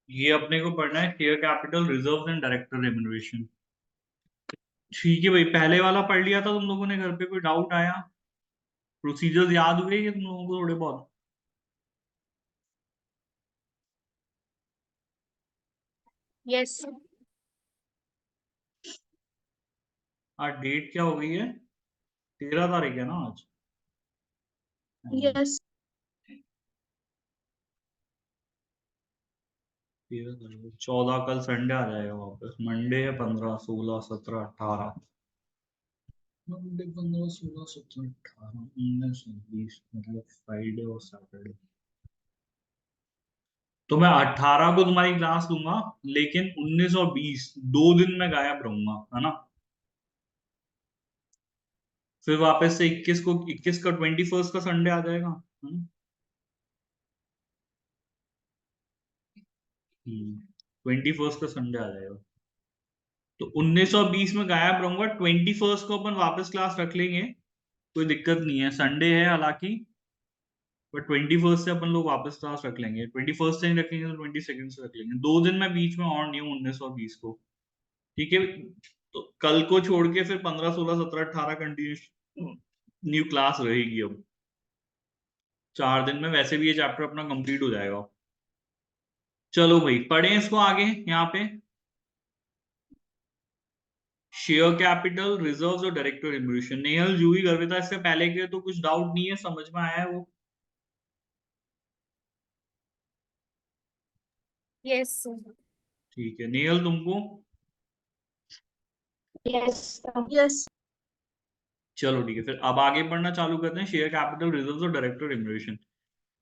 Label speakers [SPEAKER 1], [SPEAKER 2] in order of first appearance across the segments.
[SPEAKER 1] ये अपने को पढ़ना है, share capital reserve and director remuneration. ठीक है भाई, पहले वाला पढ़ लिया था तुम लोगों ने घर पे, कोई डाउट आया? प्रोसीजर्स याद हुए ये तुम लोगों को थोड़े बहुत?
[SPEAKER 2] यस।
[SPEAKER 1] आज डेट क्या हो गई है? 13 तारीख है ना आज?
[SPEAKER 2] यस।
[SPEAKER 1] 13 तारीख, 14 कल संडे आ जाएगा वापस। मंडे है 15, 16, 17, 18। मंडे 15, 16, 17, 18, 19, 20, मतलब फ्राइडे और सैटरडे। तो मैं 18 को तुम्हारी क्लास लूंगा, लेकिन 19 और 20 2 दिन में गायब रहूंगा, है ना? फिर वापस से 21 का 21 का संडे आ जाएगा, है ना? 21 का संडे आ जाएगा। तो 19 और 20 में गायब रहूंगा। 21 को अपन वापस क्लास रख लेंगे, कोई दिक्कत नहीं है, संडे है हालांकि। बट 21 से अपन लोग वापस क्लास रख लेंगे। 21 से नहीं रखेंगे तो 22 से रख लेंगे। 2 दिन में बीच में और नहीं हूँ 19 और 20 को। ठीक है। तो कल को छोड़ के फिर 15, 16, 17, 18 कंटिन्यू न्यू क्लास रहेगी अब। 4 दिन में वैसे भी ये चैप्टर अपना कंप्लीट हो जाएगा। चलो भाई, पढ़ें इसको आगे यहाँ पे। शेयर कैपिटल रिजर्व्स और डायरेक्टर रेम्युनरेशन। नेहल, जूही, गर्विता, इससे पहले के तो कुछ डाउट नहीं है, समझ में आया है वो?
[SPEAKER 2] यस।
[SPEAKER 1] ठीक है नेहल, तुमको?
[SPEAKER 2] यस। यस।
[SPEAKER 1] चलो ठीक है, फिर अब आगे पढ़ना चालू करते हैं। शेयर कैपिटल रिजर्व्स और डायरेक्टर रेम्युनरेशन,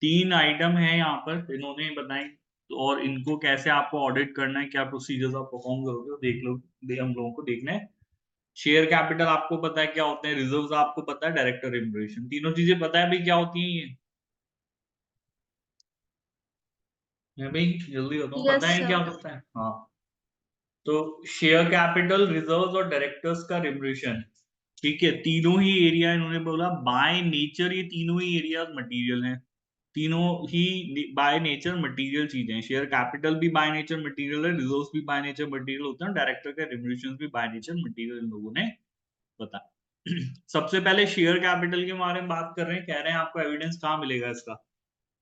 [SPEAKER 1] 3 आइटम है यहाँ पर इन्होंने बताए। तो और इनको कैसे आपको ऑडिट करना है, क्या प्रोसीजर्स आप परफॉर्म करोगे, वो देख लो। हम लोगों को देखना है। शेयर कैपिटल आपको पता है क्या होते हैं, रिजर्व्स आपको पता है, डायरेक्टर रेम्युनरेशन, तीनों चीजें पता है भाई क्या होती हैं ये? है भाई, जल्दी बताओ, पता
[SPEAKER 2] यस
[SPEAKER 1] है क्या
[SPEAKER 2] सर।
[SPEAKER 1] होता है? हाँ। तो शेयर कैपिटल, रिजर्व्स और डायरेक्टर्स का रेम्युनरेशन, ठीक है, तीनों ही एरिया इन्होंने बोला बाय नेचर, ये तीनों ही एरिया मटेरियल हैं। तीनों ही बाय नेचर मटेरियल चीजें हैं। शेयर कैपिटल भी बाय नेचर मटेरियल है, रिजर्व्स भी बाय नेचर मटेरियल होते हैं, डायरेक्टर के रेम्युनरेशन भी बाय नेचर मटेरियल इन लोगों ने बता। सबसे पहले शेयर कैपिटल के बारे में बात कर रहे हैं, कह रहे हैं आपको एविडेंस कहाँ मिलेगा इसका?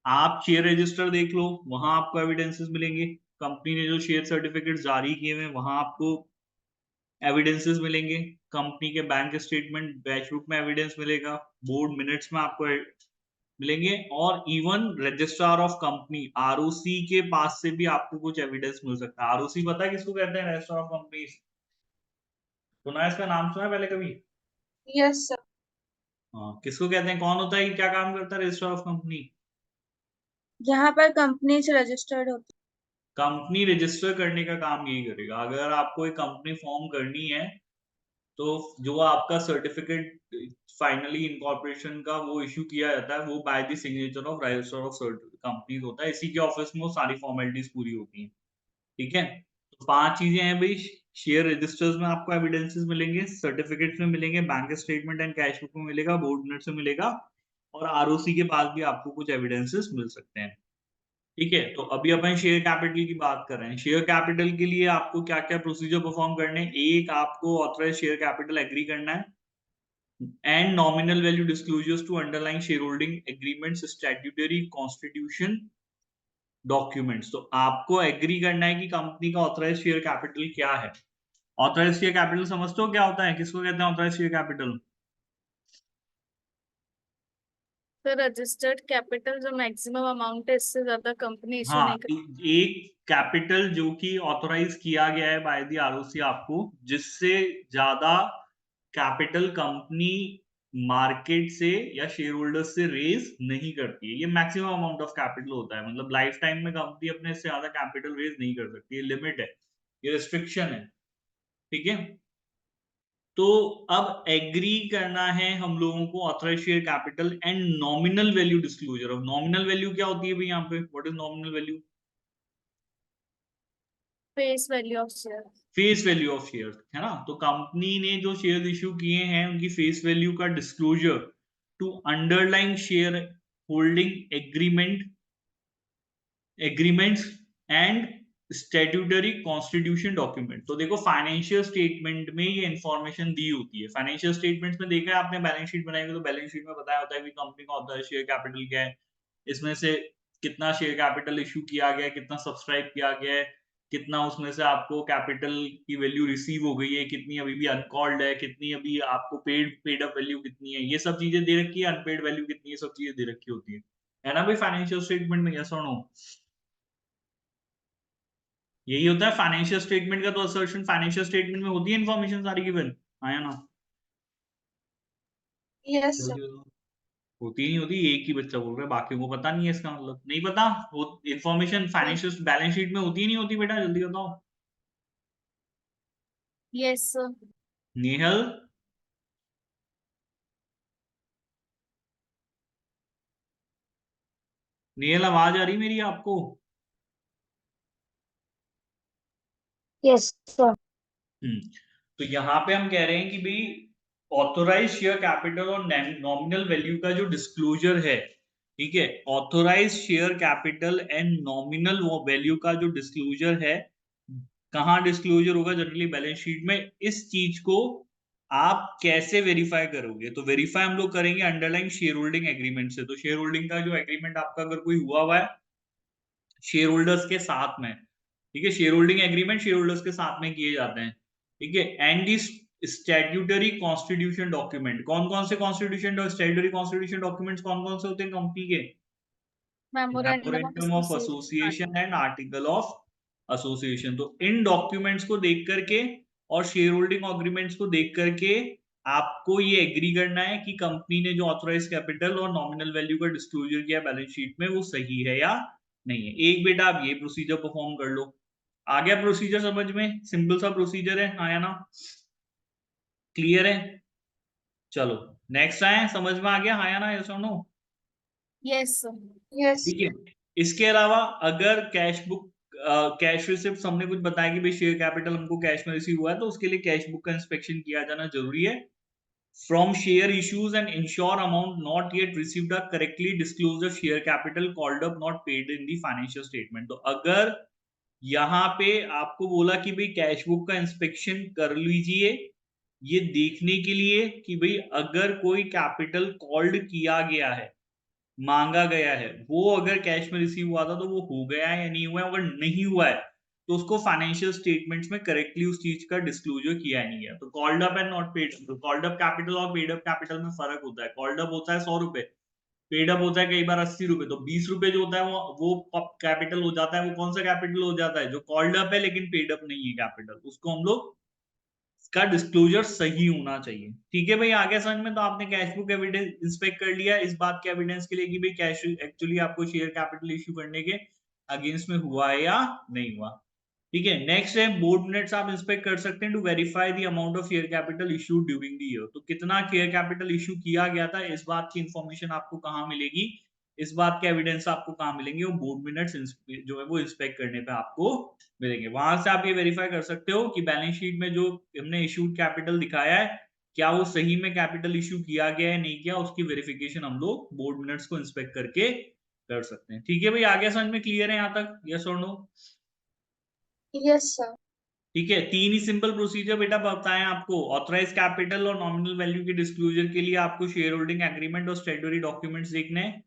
[SPEAKER 1] आप शेयर रजिस्टर देख लो, वहां आपको एविडेंसेस मिलेंगे। कंपनी ने जो शेयर सर्टिफिकेट जारी किए हुए हैं वहां आपको एविडेंसेस मिलेंगे। कंपनी के बैंक स्टेटमेंट बैच बुक में एविडेंस मिलेगा। बोर्ड मिनट्स में आपको मिलेंगे। और even registrar of company ROC के पास से भी आपको कुछ एविडेंस मिल सकता है। आरओसी पता है किसको कहते हैं? रजिस्ट्रार ऑफ कंपनी, सुना है इसका नाम? सुना है पहले कभी?
[SPEAKER 2] Yes sir.
[SPEAKER 1] हाँ, किसको कहते हैं, कौन होता है, क्या काम करता है रजिस्ट्रार ऑफ कंपनी?
[SPEAKER 2] जहाँ पर कंपनी से रजिस्टर्ड होती
[SPEAKER 1] कंपनी रजिस्टर करने का काम यही करेगा। अगर आपको एक कंपनी फॉर्म करनी है तो जो आपका सर्टिफिकेट फाइनली इनकॉर्पोरेशन का वो इशू किया जाता है, वो by the signature of register of companies होता है। इसी के ऑफिस में वो सारी फॉर्मेलिटीज पूरी होती हैं। ठीक है। तो 5 चीजें हैं भाई। शेयर रजिस्टर्स में आपको एविडेंसेस मिलेंगे, सर्टिफिकेट्स में मिलेंगे, bank statement and cash book में मिलेगा, बोर्ड मिनट में मिलेगा, और आरओसी के पास भी आपको कुछ एविडेंसेस मिल सकते हैं। ठीक है। तो अभी अपन शेयर कैपिटल की बात कर रहे हैं। शेयर कैपिटल के लिए आपको क्या क्या प्रोसीजर परफॉर्म करने हैं? एक, आपको ऑथराइज शेयर कैपिटल एग्री करना है, and nominal value disclosures to underline share holding agreements, statutory, constitution documents. तो आपको एग्री करना है कि कंपनी का ऑथराइज शेयर कैपिटल क्या है। ऑथराइज शेयर कैपिटल समझते हो क्या होता है? किसको कहते हैं ऑथराइज शेयर कैपिटल?
[SPEAKER 2] है। रजिस्टर्ड कैपिटल जो मैक्सिमम अमाउंट है, इससे ज्यादा कंपनी इशू
[SPEAKER 1] हाँ,
[SPEAKER 2] नहीं कर।
[SPEAKER 1] एक कैपिटल जो कि ऑथराइज किया गया है बाय द आरओसी आपको, जिससे ज्यादा कैपिटल कंपनी मार्केट से या शेयर होल्डर्स से रेज नहीं करती है। ये मैक्सिमम अमाउंट ऑफ कैपिटल होता है, मतलब लाइफ टाइम में कंपनी अपने से ज्यादा कैपिटल रेज नहीं कर सकती, ये लिमिट है, ये रिस्ट्रिक्शन है। ठीक है। तो अब एग्री करना है हम लोगों को authorise share capital and nominal value disclosure. अब नॉमिनल वैल्यू क्या होती है भाई यहाँ पे? What is nominal value?
[SPEAKER 2] Face value of share.
[SPEAKER 1] Face value of share, है ना? तो कंपनी ने जो शेयर इश्यू किए हैं उनकी फेस वैल्यू का disclosure to underline share holding agreements and statutory constitution document. तो देखो फाइनेंशियल स्टेटमेंट में ये इंफॉर्मेशन दी होती है। फाइनेंशियल स्टेटमेंट्स में देखा है आपने, बैलेंस शीट बनाएंगे तो बैलेंस शीट में बताया होता है कि कंपनी का ऑथराइज्ड शेयर कैपिटल क्या है, इसमें से कितना शेयर कैपिटल इशू किया गया है, कितना सब्सक्राइब किया गया है, कितना उसमें से आपको कैपिटल की वैल्यू रिसीव हो गई है, कितनी अभी भी अनकॉल्ड है, कितनी अभी आपको पेड अप वैल्यू कितनी है, ये सब चीजें दे रखी है, अनपेड वैल्यू कितनी है, सब चीजें दे रखी होती है ना भाई फाइनेंशियल स्टेटमेंट में, यस और नो? यही होता है फाइनेंशियल स्टेटमेंट का, तो असर्शन फाइनेंशियल स्टेटमेंट में होती है इन्फॉर्मेशन सारी गिवन, आया ना?
[SPEAKER 2] Yes sir.
[SPEAKER 1] जल्दी बताओ। होती नहीं होती, एक ही बच्चा बोल रहा है, बाकियों को पता नहीं है, इसका मतलब नहीं पता वो इन्फॉर्मेशन फाइनेंशियल बैलेंस शीट में होती ही नहीं होती बेटा, जल्दी बताओ।
[SPEAKER 2] Yes sir.
[SPEAKER 1] नेहल, नेहल आवाज आ रही मेरी आपको?
[SPEAKER 2] Yes sir.
[SPEAKER 1] तो यहाँ पे हम कह रहे हैं कि भाई ऑथोराइज शेयर कैपिटल और नॉमिनल वैल्यू का जो डिस्क्लोजर है, ठीक है, authorise share capital and nominal value का जो डिस्क्लोजर है, कहाँ डिस्क्लोजर होगा? जनरली बैलेंस शीट में। इस चीज को आप कैसे वेरीफाई करोगे? तो वेरीफाई हम लोग करेंगे अंडरलाइन शेयर होल्डिंग एग्रीमेंट से। तो शेयर होल्डिंग का जो एग्रीमेंट आपका अगर कोई हुआ है शेयर होल्डर्स के साथ में, ठीक है, share holding agreement share holders के साथ में किए जाते हैं, ठीक है। And this statutory constitution document, कौन कौन से कॉन्स्टिट्यूशन स्टैट्यूटरी कॉन्स्टिट्यूशन डॉक्यूमेंट्स कौन कौन से होते हैं कंपनी के?
[SPEAKER 2] Memorandum of
[SPEAKER 1] memorandum of
[SPEAKER 2] association.
[SPEAKER 1] Association and article of association. तो इन डॉक्यूमेंट्स को देख करके और शेयर होल्डिंग एग्रीमेंट्स को देख करके आपको ये एग्री करना है कि कंपनी ने जो ऑथराइज कैपिटल और नॉमिनल वैल्यू का डिस्क्लोजर किया बैलेंस शीट में वो सही है या नहीं है। एक बेटा आप ये प्रोसीजर परफॉर्म कर लो। आ गया प्रोसीजर समझ में? सिंपल सा प्रोसीजर है, आया ना? क्लियर है? चलो नेक्स्ट आए, समझ में आ गया, आया ना? यस और नो?
[SPEAKER 2] Yes sir. यस।
[SPEAKER 1] ठीक है। इसके अलावा अगर कैश बुक कैश रिसिप्ट हमने कुछ बताया कि भाई शेयर कैपिटल हमको कैश में रिसीव हुआ है, तो उसके लिए कैश बुक का इंस्पेक्शन किया जाना जरूरी है। From share issues and insure amount not yet received are correctly disclose the share capital called up not paid in the financial statement. तो अगर यहाँ पे आपको बोला कि भाई कैश बुक का इंस्पेक्शन कर लीजिए, ये देखने के लिए कि भाई अगर कोई कैपिटल कॉल्ड किया गया है, मांगा गया है, वो अगर कैश में रिसीव हुआ था तो वो हो गया है या नहीं हुआ है। अगर नहीं हुआ है तो उसको फाइनेंशियल स्टेटमेंट्स में करेक्टली उस चीज का डिस्क्लोजर किया नहीं गया। तो called up and not paid, called up capital और पेड अप कैपिटल में फर्क होता है। कॉल्ड अप होता है 100 रुपए, पेड अप होता है कई बार 80 रुपए। तो 20 रुपए जो होता है वो कैपिटल हो जाता है। वो कौन सा कैपिटल हो जाता है? जो कॉल्ड अप है लेकिन पेड अप नहीं है कैपिटल, उसको हम लोग का डिस्क्लोजर सही होना चाहिए। ठीक है भाई, आगे समझ में? तो आपने कैश बुक एविडेंस इंस्पेक्ट कर लिया इस बात के एविडेंस के लिए कि भाई कैश एक्चुअली आपको शेयर कैपिटल इश्यू करने के अगेंस्ट में हुआ है या नहीं हुआ। ठीक है, नेक्स्ट है बोर्ड मिनट्स आप इंस्पेक्ट कर सकते हैं to verify the amount of share capital issue during the year. तो कितना शेयर कैपिटल इशू किया गया था, इस बात की इंफॉर्मेशन आपको कहाँ मिलेगी? इस बात के एविडेंस आपको कहाँ मिलेंगे? वो बोर्ड मिनट्स जो है वो इंस्पेक्ट करने पे आपको मिलेंगे। वहां से आप ये वेरीफाई कर सकते हो कि बैलेंस शीट में जो हमने इशूड कैपिटल दिखाया है, क्या वो सही में कैपिटल इशू किया गया है नहीं किया, उसकी वेरिफिकेशन हम लोग बोर्ड मिनट्स को इंस्पेक्ट करके कर सकते हैं। ठीक है भाई, आगे समझ में क्लियर है यहाँ तक? यस और नो?
[SPEAKER 2] Yes sir.
[SPEAKER 1] ठीक है, तीन ही सिंपल प्रोसीजर बेटा बताएं आपको। ऑथराइज कैपिटल और नॉमिनल वैल्यू के डिस्क्लोजर के लिए आपको शेयर होल्डिंग एग्रीमेंट और स्टैट्यूटरी डॉक्यूमेंट्स देखने हैं,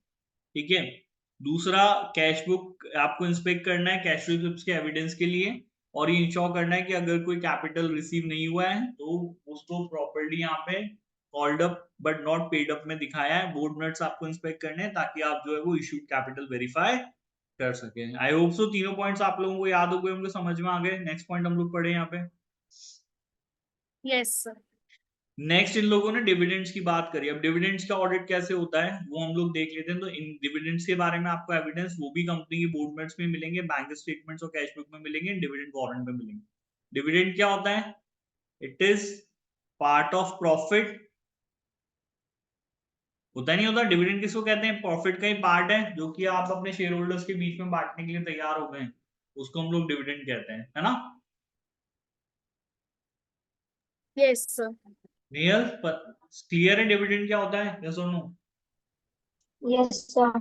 [SPEAKER 1] ठीक है। दूसरा, कैश बुक आपको इंस्पेक्ट करना है कैश रिसिप्ट्स के एविडेंस के लिए, और ये इंश्योर करना है कि अगर कोई कैपिटल रिसीव नहीं हुआ है तो उसको प्रॉपर्ली यहाँ पे called up but not paid up में दिखाया है। बोर्ड मिनट्स आपको इंस्पेक्ट करने हैं ताकि आप जो है वो इशूड कैपिटल वेरीफाई कर सके। आई होप सो तीनों पॉइंट्स आप लोगों को याद हो गए होंगे, समझ में आ गए। नेक्स्ट पॉइंट हम लोग पढ़े यहाँ पे।
[SPEAKER 2] Yes sir.
[SPEAKER 1] नेक्स्ट इन लोगों ने डिविडेंड्स की बात करी। अब डिविडेंड्स का ऑडिट कैसे होता है वो हम लोग देख लेते हैं। तो इन डिविडेंड्स के बारे में आपको एविडेंस वो भी कंपनी की बोर्ड मिनट्स में मिलेंगे, बैंक स्टेटमेंट्स और कैश बुक में मिलेंगे, डिविडेंड वारंट में मिलेंगे। डिविडेंड क्या होता है? It is part of profit. होता नहीं होता? डिविडेंड किसको कहते हैं? प्रॉफिट का ही पार्ट है जो कि आप अपने शेयर होल्डर्स के बीच में बांटने के लिए तैयार हो गए हैं, उसको हम लोग डिविडेंड कहते हैं, है ना?
[SPEAKER 2] Yes sir.
[SPEAKER 1] नियल क्लियर है डिविडेंड क्या होता है? यस और नो?
[SPEAKER 3] Yes sir.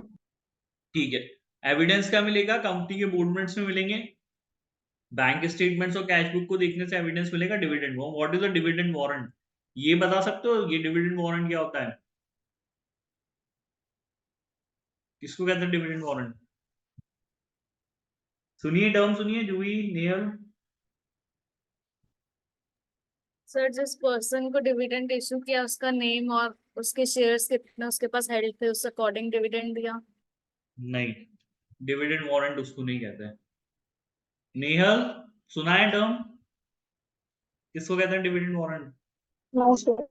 [SPEAKER 1] ठीक है, एविडेंस क्या मिलेगा? कंपनी के बोर्ड मिनट्स में मिलेंगे, बैंक स्टेटमेंट्स और कैश बुक को देखने से एविडेंस मिलेगा dividend. What is a dividend warrant? ये बता सकते हो ये डिविडेंड वारंट क्या होता है? किसको कहते हैं डिविडेंड वारंट? सुनिए टर्म, सुनिए जूही, नेहल।
[SPEAKER 2] सर जिस पर्सन को डिविडेंड इशू किया उसका नेम और उसके शेयर्स कितने उसके पास हेल्ड थे, उस अकॉर्डिंग डिविडेंड दिया।
[SPEAKER 1] नहीं, डिविडेंड वारंट उसको नहीं कहते हैं। नेहल, सुना है टर्म? किसको कहते हैं डिविडेंड वारंट?
[SPEAKER 3] No sir.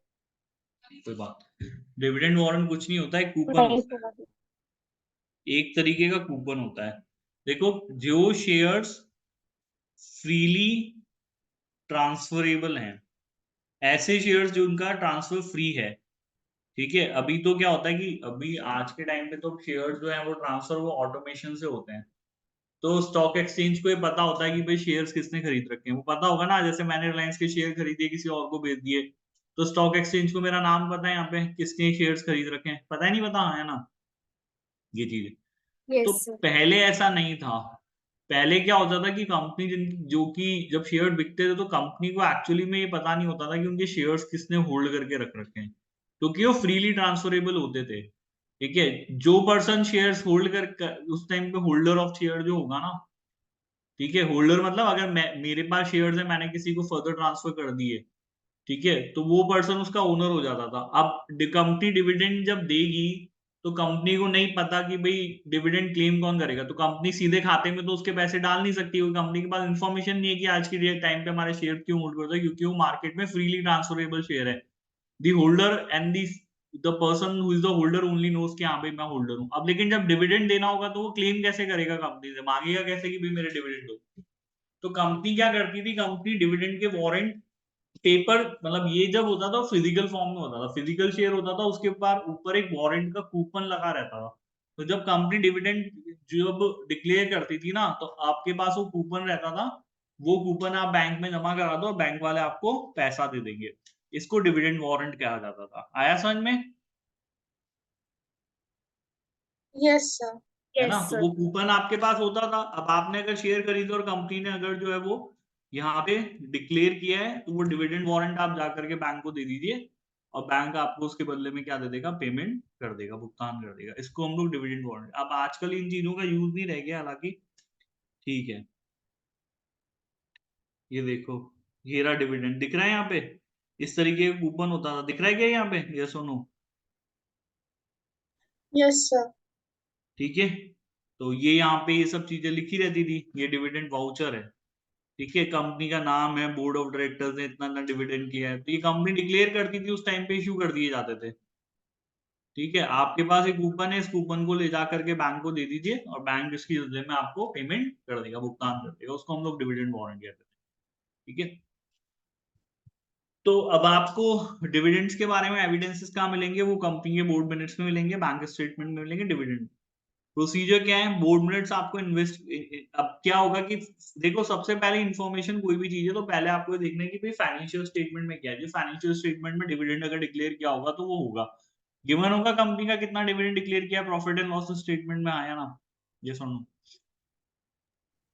[SPEAKER 1] कोई बात, डिविडेंड वारंट कुछ नहीं होता है, कूपन
[SPEAKER 3] नहीं
[SPEAKER 1] होता है,
[SPEAKER 3] सर।
[SPEAKER 1] एक तरीके का कूपन होता है। देखो, जो शेयर्स फ्रीली ट्रांसफरेबल हैं, ऐसे शेयर्स जो उनका ट्रांसफर फ्री है, ठीक है। अभी तो क्या होता है कि अभी आज के टाइम पे तो शेयर्स जो है वो ट्रांसफर वो ऑटोमेशन से होते हैं। तो स्टॉक एक्सचेंज को ये पता होता है कि भाई शेयर्स किसने खरीद रखे हैं, वो पता होगा ना। जैसे मैंने रिलायंस के शेयर खरीदे, किसी और को बेच दिए, तो स्टॉक एक्सचेंज को मेरा नाम पता है यहाँ पे किसने शेयर्स खरीद रखे हैं, पता ही नहीं पता है ना ये चीज। तो
[SPEAKER 2] यस सर।
[SPEAKER 1] पहले ऐसा नहीं था। पहले क्या होता था कि कंपनी जिन जो कि जब शेयर बिकते थे तो कंपनी को एक्चुअली में ये पता नहीं होता था कि उनके शेयर्स किसने होल्ड करके रख रखे हैं, क्योंकि वो फ्रीली ट्रांसफरेबल होते थे। ठीक है, जो पर्सन शेयर्स होल्ड उस टाइम पे होल्डर ऑफ शेयर जो होगा ना, ठीक है, होल्डर मतलब अगर मेरे पास शेयर्स है, मैंने किसी को फर्दर ट्रांसफर कर दिए, ठीक है, तो वो पर्सन उसका ओनर हो जाता था। अब कंपनी डिविडेंड जब देगी तो कंपनी को नहीं पता कि भाई डिविडेंड क्लेम कौन करेगा, तो कंपनी सीधे खाते में तो उसके पैसे डाल नहीं सकती, क्योंकि कंपनी के पास इन्फॉर्मेशन नहीं है कि आज के टाइम पे हमारे शेयर क्यों होल्ड करते हैं, क्योंकि वो मार्केट में फ्रीली ट्रांसफरेबल शेयर है। The holder and the person who is the holder only knows कि हाँ भाई मैं होल्डर हूँ। अब लेकिन जब डिविडेंड देना होगा तो वो क्लेम कैसे करेगा? कंपनी से मांगेगा कैसे कि भाई मेरे डिविडेंड दो? तो कंपनी क्या करती थी, कंपनी डिविडेंड के वारंट पेपर, मतलब ये जब होता था फिजिकल फॉर्म में होता था, फिजिकल शेयर होता था, उसके ऊपर एक वारंट का कूपन लगा रहता था। तो जब कंपनी डिविडेंड जब डिक्लेयर करती थी ना, तो आपके पास वो कूपन रहता था, वो कूपन आप बैंक में जमा करा दो, बैंक वाले आपको पैसा दे देंगे। इसको डिविडेंड वारंट कहा जाता था। आया समझ में?
[SPEAKER 3] Yes sir.
[SPEAKER 1] है ना?
[SPEAKER 2] यस
[SPEAKER 1] तो
[SPEAKER 2] सर।
[SPEAKER 1] वो कूपन आपके पास होता था। अब आपने अगर शेयर खरीदे और कंपनी ने अगर जो है वो यहाँ पे डिक्लेयर किया है, तो वो डिविडेंड वारंट आप जाकर के बैंक को दे दीजिए, और बैंक आपको उसके बदले में क्या दे देगा? पेमेंट कर देगा, भुगतान कर देगा। इसको हम लोग डिविडेंड वारंट। अब आजकल इन चीजों का यूज नहीं रह गया हालांकि, ठीक है। ये देखो, ये रहा डिविडेंड, दिख रहा है यहाँ पे, इस तरीके का कूपन होता था, दिख रहा है क्या यहाँ पे? यस और नो?
[SPEAKER 3] Yes sir.
[SPEAKER 1] ठीक है, तो ये यहाँ पे ये सब चीजें लिखी रहती थी, ये डिविडेंड वाउचर है। ठीक है, कंपनी का नाम है, बोर्ड ऑफ डायरेक्टर्स ने इतना इतना डिविडेंड किया है, तो ये कंपनी डिक्लेयर करती थी, उस टाइम पे इश्यू कर दिए जाते थे। ठीक है, आपके पास एक कूपन है, इस कूपन को ले जाकर के बैंक को दे दीजिए, और बैंक इसकी बदले में आपको पेमेंट कर देगा, भुगतान कर देगा। उसको हम लोग डिविडेंड वारंट कहते हैं। ठीक है, तो अब आपको डिविडेंड्स के बारे में एविडेंसेस कहाँ मिलेंगे? वो कंपनी के बोर्ड मिनट्स में मिलेंगे, बैंक स्टेटमेंट में मिलेंगे। डिविडेंड प्रोसीजर क्या है? बोर्ड मिनट्स आपको इन्वेस्ट, अब क्या होगा कि देखो, सबसे पहले इंफॉर्मेशन कोई भी चीज है तो पहले आपको ये देखना है कि भाई फाइनेंशियल स्टेटमेंट में क्या है। जो फाइनेंशियल स्टेटमेंट में डिविडेंड अगर डिक्लेयर किया होगा तो वो होगा, गिवन होगा कंपनी का कितना डिविडेंड डिक्लेयर किया, प्रॉफिट एंड लॉस स्टेटमेंट में आया ना, ये सुनो।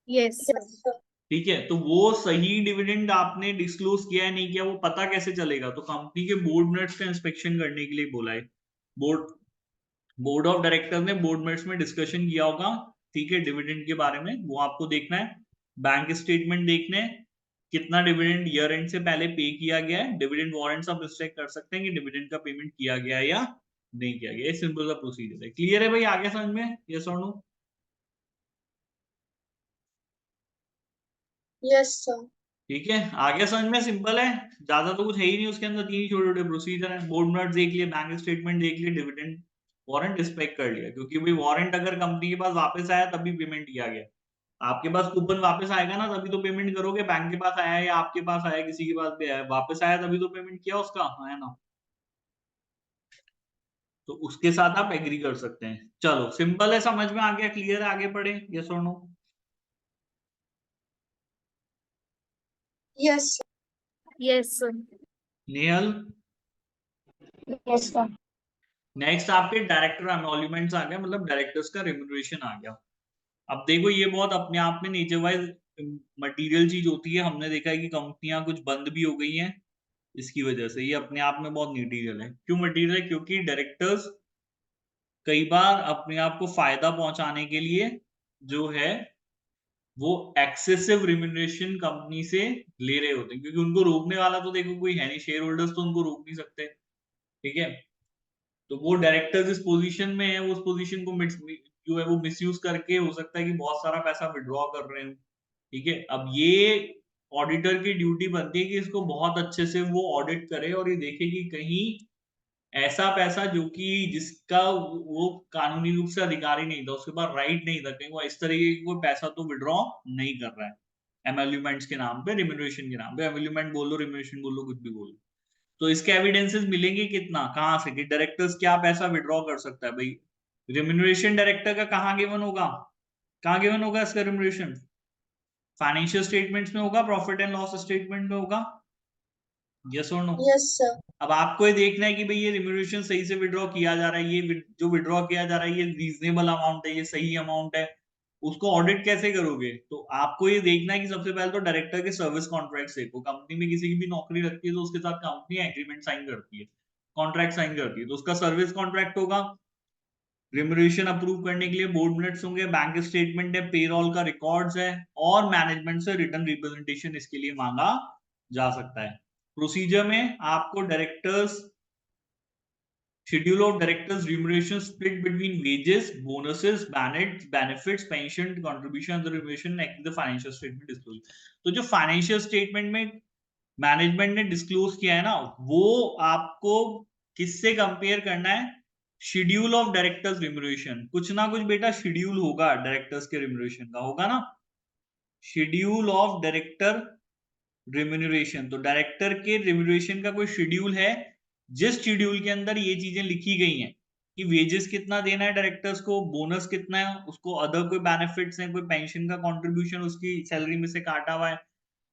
[SPEAKER 2] Yes sir.
[SPEAKER 3] Yes sir.
[SPEAKER 1] ठीक है, तो वो सही डिविडेंड आपने डिस्क्लोज किया है नहीं किया, वो पता कैसे चलेगा? तो कंपनी के बोर्ड मिनट्स का इंस्पेक्शन करने के लिए बोला है। बोर्ड बोर्ड ऑफ डायरेक्टर ने बोर्ड मिनट्स में डिस्कशन किया होगा, ठीक है, डिविडेंड के बारे में, वो आपको देखना है। बैंक स्टेटमेंट देखने हैं, कितना डिविडेंड ईयर एंड से पहले पे किया गया है। डिविडेंड वारंट्स आप चेक कर सकते हैं कि डिविडेंड का पेमेंट किया गया है या नहीं किया गया। सिंपल सा प्रोसीजर है। क्लियर है भाई? आगे समझ में? यस और नो?
[SPEAKER 3] Yes sir.
[SPEAKER 1] ठीक है, आगे समझ में? सिंपल है, ज्यादा तो कुछ है ही नहीं उसके अंदर, तीन ही छोटे छोटे प्रोसीजर है। बोर्ड मिनट्स देख लिए, बैंक स्टेटमेंट देख लिए, डिविडेंड वारंट इंस्पेक्ट कर लिया, क्योंकि भाई वारंट अगर कंपनी के पास वापस आया तभी पेमेंट किया गया। आपके पास कूपन वापस आएगा ना, तभी तो पेमेंट करोगे। बैंक के पास आया या आपके पास आया, किसी के पास भी आया, वापस आया तभी तो पेमेंट किया उसका, है ना? तो उसके साथ आप एग्री कर सकते हैं। चलो, सिंपल है, समझ में आ गया? क्लियर है? आगे बढ़े, यस और no?
[SPEAKER 3] Yes
[SPEAKER 2] yes sir.
[SPEAKER 1] Nehal,
[SPEAKER 3] sir. Yes sir.
[SPEAKER 1] Next आपके डायरेक्टर एमोल्यूमेंट्स आ गया, मतलब डायरेक्टर्स का रिम्यूनरेशन आ गया। अब देखो ये बहुत अपने आप में नेचर वाइज मटेरियल चीज होती है। हमने देखा है कि कंपनियां कुछ बंद भी हो गई हैं इसकी वजह से। ये अपने आप में बहुत मटेरियल है। क्यों मटेरियल है? क्योंकि डायरेक्टर्स कई बार अपने आप को फायदा पहुंचाने के लिए जो है वो एक्सेसिव रिम्यूनरेशन कंपनी से ले रहे होते हैं, क्योंकि उनको रोकने वाला तो देखो कोई है नहीं, शेयर होल्डर्स तो उनको रोक नहीं सकते। ठीक है, तो वो डायरेक्टर्स इस पोजीशन में है, वो उस पोजीशन को जो है वो मिसयूज करके हो सकता है कि बहुत सारा पैसा विड्रॉ कर रहे हो। ठीक है, अब ये ऑडिटर की ड्यूटी बनती है कि इसको बहुत अच्छे से वो ऑडिट करे और ये देखे कि कहीं ऐसा पैसा जो कि जिसका वो कानूनी रूप से अधिकारी नहीं था, उसके पास राइट नहीं था, कहीं वो इस तरीके की कोई पैसा तो विड्रॉ नहीं कर रहा है एमोल्यूमेंट्स के नाम पे, रिम्यूनरेशन के नाम पे। एमोल्यूमेंट बोलो, रिम्यूनरेशन बोलो, कुछ भी बोलो। तो इसके एविडेंसेस मिलेंगे कितना, कहां से, कि डायरेक्टर्स क्या पैसा विड्रॉ कर सकता है भाई। रिम्यूनरेशन डायरेक्टर का कहां गिवन होगा, कहां गिवन होगा इसका रिम्यूनरेशन? फाइनेंशियल स्टेटमेंट्स में होगा, प्रॉफिट एंड लॉस स्टेटमेंट में होगा। यस और नो?
[SPEAKER 3] Yes, sir.
[SPEAKER 1] अब आपको ये देखना है कि भाई ये रिम्यूनरेशन सही से विड्रॉ किया जा रहा है, ये जो विड्रॉ किया जा रहा है ये रीजनेबल अमाउंट है, ये सही अमाउंट है। उसको ऑडिट कैसे करोगे? तो आपको ये देखना है कि सबसे पहले तो डायरेक्टर के सर्विस कॉन्ट्रैक्ट देखो। कंपनी में किसी की भी नौकरी लगती है तो उसके साथ कंपनी एग्रीमेंट साइन करती है, कॉन्ट्रैक्ट साइन करती है, तो उसका सर्विस कॉन्ट्रैक्ट होगा। रिम्यूनरेशन अप्रूव करने के लिए बोर्ड मिनट्स होंगे, बैंक स्टेटमेंट है, पेरोल का रिकॉर्ड्स है, और मैनेजमेंट से रिटर्न रिप्रेजेंटेशन इसके लिए मांगा जा सकता है। प्रोसीजर में आपको directors schedule of directors remuneration split between wages, bonuses, benefits, pension contribution, other remuneration, the financial statement disclose. तो जो फाइनेंशियल स्टेटमेंट में मैनेजमेंट ने डिस्क्लोज किया है ना, वो आपको किससे कंपेयर करना है? Schedule of directors remuneration. कुछ ना कुछ बेटा शेड्यूल होगा डायरेक्टर्स के रिम्यूनरेशन का, होगा ना? शेड्यूल ऑफ डायरेक्टर रिम्यूनरेशन, तो डायरेक्टर के रिम्यूनरेशन का कोई शेड्यूल है जिस शेड्यूल के अंदर ये चीजें लिखी गई हैं कि वेजेस कितना देना है डायरेक्टर्स को, बोनस कितना है उसको, अदर कोई बेनिफिट्स हैं, कोई पेंशन का कंट्रीब्यूशन उसकी सैलरी में से काटा हुआ है,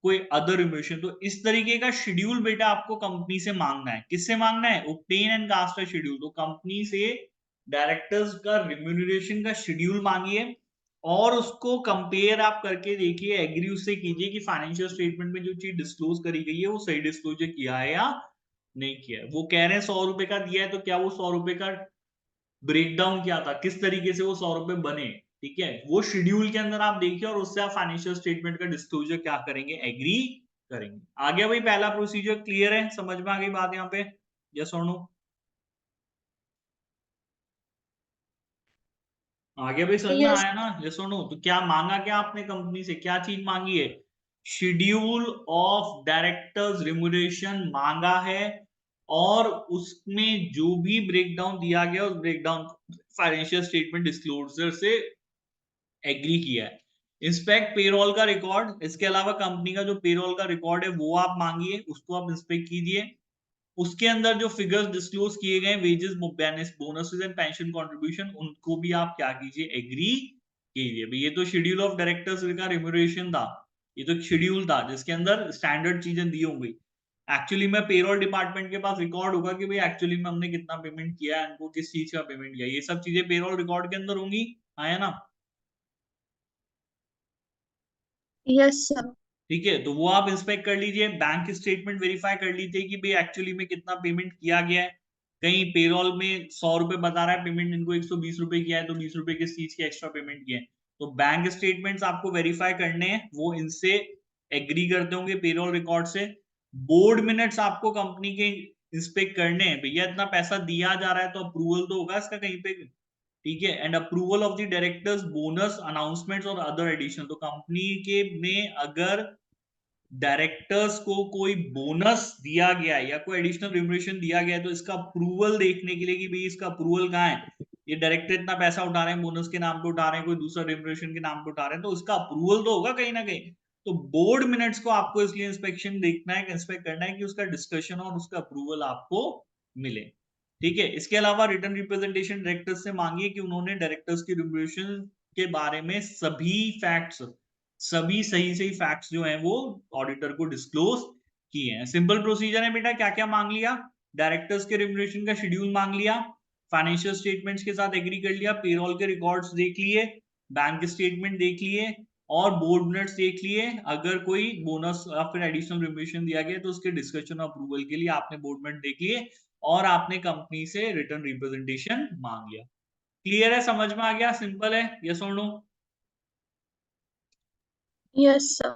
[SPEAKER 1] कोई अदर रिम्यूनरेशन। तो इस तरीके का शेड्यूल बेटा आपको कंपनी से मांगना है। किससे मांगना है? Obtain and cast a schedule. तो कंपनी से डायरेक्टर्स का रिम्यूनरेशन का शेड्यूल मांगिए और उसको कंपेयर आप करके देखिए, एग्री उससे कीजिए कि फाइनेंशियल स्टेटमेंट में जो चीज डिस्क्लोज करी गई है वो सही डिस्क्लोजर किया है या नहीं किया है। वो कह रहे हैं 100 रुपए का दिया है, तो क्या वो 100 रुपए का ब्रेकडाउन क्या था, किस तरीके से वो 100 रुपए बने? ठीक है, वो शेड्यूल के अंदर आप देखिए और उससे आप फाइनेंशियल स्टेटमेंट का डिस्क्लोजर क्या करेंगे, एग्री करेंगे। आ गया भाई पहला प्रोसीजर, क्लियर है, समझ में आ गई बात यहाँ पे? यस और नो? आगे भी समझ में
[SPEAKER 3] Yes,
[SPEAKER 1] आया ना? यस और नो? तो क्या मांगा, क्या आपने कंपनी से क्या चीज मांगी है? शेड्यूल ऑफ डायरेक्टर्स रिम्यूनरेशन मांगा है, और उसमें जो भी ब्रेकडाउन दिया गया उस ब्रेकडाउन फाइनेंशियल स्टेटमेंट डिस्क्लोजर से एग्री किया है। इंस्पेक्ट पेरोल का रिकॉर्ड, इसके अलावा कंपनी का जो पेरोल का रिकॉर्ड है वो आप मांगिए, उसको आप इंस्पेक्ट कीजिए। उसके अंदर जो फिगर्स डिस्क्लोज किए गए, wages, bonuses and pension contribution, उनको भी आप क्या कीजिए, एग्री कीजिए। ये तो शेड्यूल ऑफ डायरेक्टर्स का रिम्यूनरेशन था, ये तो शेड्यूल था जिसके अंदर स्टैंडर्ड चीजें दी होंगी। एक्चुअली में पेरोल डिपार्टमेंट के पास रिकॉर्ड होगा कि भाई एक्चुअली में हमने कितना पेमेंट किया है, उनको किस चीज का पेमेंट किया, ये सब चीजें पेरोल रिकॉर्ड के अंदर होंगी। आया ना?
[SPEAKER 3] yes, sir.
[SPEAKER 1] ठीक है, तो वो आप इंस्पेक्ट कर लीजिए, बैंक स्टेटमेंट वेरीफाई कर लीजिए कि भाई एक्चुअली में कितना पेमेंट किया गया है। कहीं पेरोल में 100 रुपए बता रहा है पेमेंट, इनको 120 रुपए किया है, तो 20 रुपए किस चीज के एक्स्ट्रा पेमेंट किए हैं। तो बैंक स्टेटमेंट्स आपको वेरीफाई करने हैं, वो इनसे एग्री करते होंगे पेरोल रिकॉर्ड से। बोर्ड मिनट्स आपको कंपनी के इंस्पेक्ट करने हैं, भैया इतना पैसा दिया जा रहा है तो अप्रूवल तो होगा इसका कहीं पे। ठीक है, and approval of the directors bonus announcements और अदर एडिशन। तो कंपनी के में अगर डायरेक्टर्स को कोई बोनस दिया गया है या कोई एडिशनल रिम्यूनरेशन दिया गया है, तो इसका अप्रूवल देखने के लिए कि भाई इसका अप्रूवल कहाँ है, ये डायरेक्टर इतना पैसा उठा रहे हैं, बोनस के नाम पे उठा रहे हैं, कोई दूसरा रिम्यूनरेशन के नाम पे उठा रहे हैं, तो उसका अप्रूवल तो होगा कहीं ना कहीं। तो बोर्ड मिनट्स को आपको इसलिए इंस्पेक्शन देखना है, इंस्पेक्ट करना है कि उसका डिस्कशन और उसका अप्रूवल आपको मिले। ठीक है, इसके अलावा रिटर्न रिप्रेजेंटेशन डायरेक्टर्स से मांगिए कि उन्होंने डायरेक्टर्स की रिम्यूनरेशन के बारे में सभी फैक्ट्स, सभी सही सही फैक्ट्स जो हैं वो ऑडिटर को डिस्क्लोज किए हैं। सिंपल प्रोसीजर है बेटा, क्या क्या मांग लिया? डायरेक्टर्स के रिम्यूनरेशन का शेड्यूल मांग लिया, फाइनेंशियल स्टेटमेंट्स के साथ एग्री कर लिया, पेरोल के रिकॉर्ड्स देख लिए, बैंक स्टेटमेंट देख लिए और बोर्ड मिनट्स देख लिए। अगर कोई बोनस या फिर एडिशनल रिम्यूनरेशन दिया गया तो उसके डिस्कशन अप्रूवल के लिए आपने बोर्ड मिनट देख लिए और आपने कंपनी से रिटर्न रिप्रेजेंटेशन मांग लिया। क्लियर है, समझ में आ गया, सिंपल है, यस और नो?
[SPEAKER 3] Yes, sir.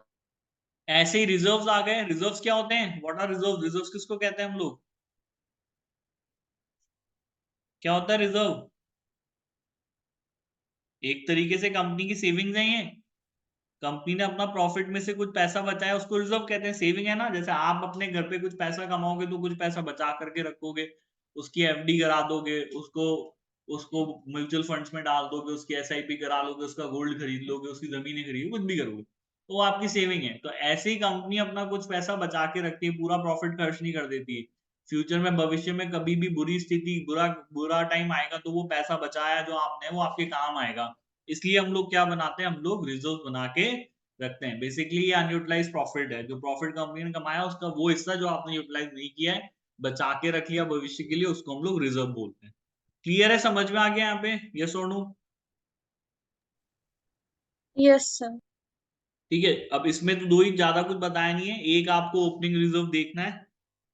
[SPEAKER 1] ऐसे ही रिजर्व्स आ गए। रिजर्व्स क्या होते हैं? What are reserves? रिजर्व्स किसको कहते हैं हम लोग? क्या होता है रिजर्व? एक तरीके से कंपनी की सेविंग्स है ये। कंपनी ने अपना प्रॉफिट में से कुछ पैसा बचाया, उसको रिजर्व कहते हैं। सेविंग है ना, जैसे आप अपने घर पे कुछ पैसा कमाओगे तो कुछ पैसा बचा करके रखोगे, उसकी एफडी करा दोगे, उसको उसको म्यूचुअल फंड्स में डाल दोगे, उसकी एसआईपी करा लोगे, उसका गोल्ड खरीद लोगे, उसकी जमीनें खरीदोगे, कुछ भी करोगे, तो वो आपकी सेविंग है। तो ऐसे ही कंपनी अपना कुछ पैसा बचा के रखती है, पूरा प्रॉफिट खर्च नहीं कर देती है। फ्यूचर में, भविष्य में कभी भी बुरी स्थिति, बुरा बुरा टाइम आएगा तो वो पैसा बचाया जो आपने वो आपके काम आएगा। इसलिए हम लोग क्या बनाते हैं? हम लोग रिजर्व बना के रखते हैं। बेसिकली ये अनयूटिलाइज प्रॉफिट है, जो प्रॉफिट कंपनी ने कमाया उसका वो हिस्सा जो आपने यूटिलाइज नहीं किया है, बचा के रख लिया भविष्य के लिए, उसको हम लोग रिजर्व बोलते हैं। क्लियर है, समझ में आ गया यहाँ पे, यस और नो?
[SPEAKER 3] Yes, sir.
[SPEAKER 1] ठीक है, अब इसमें तो दो ही, ज्यादा कुछ बताया नहीं है। एक आपको ओपनिंग रिजर्व देखना है,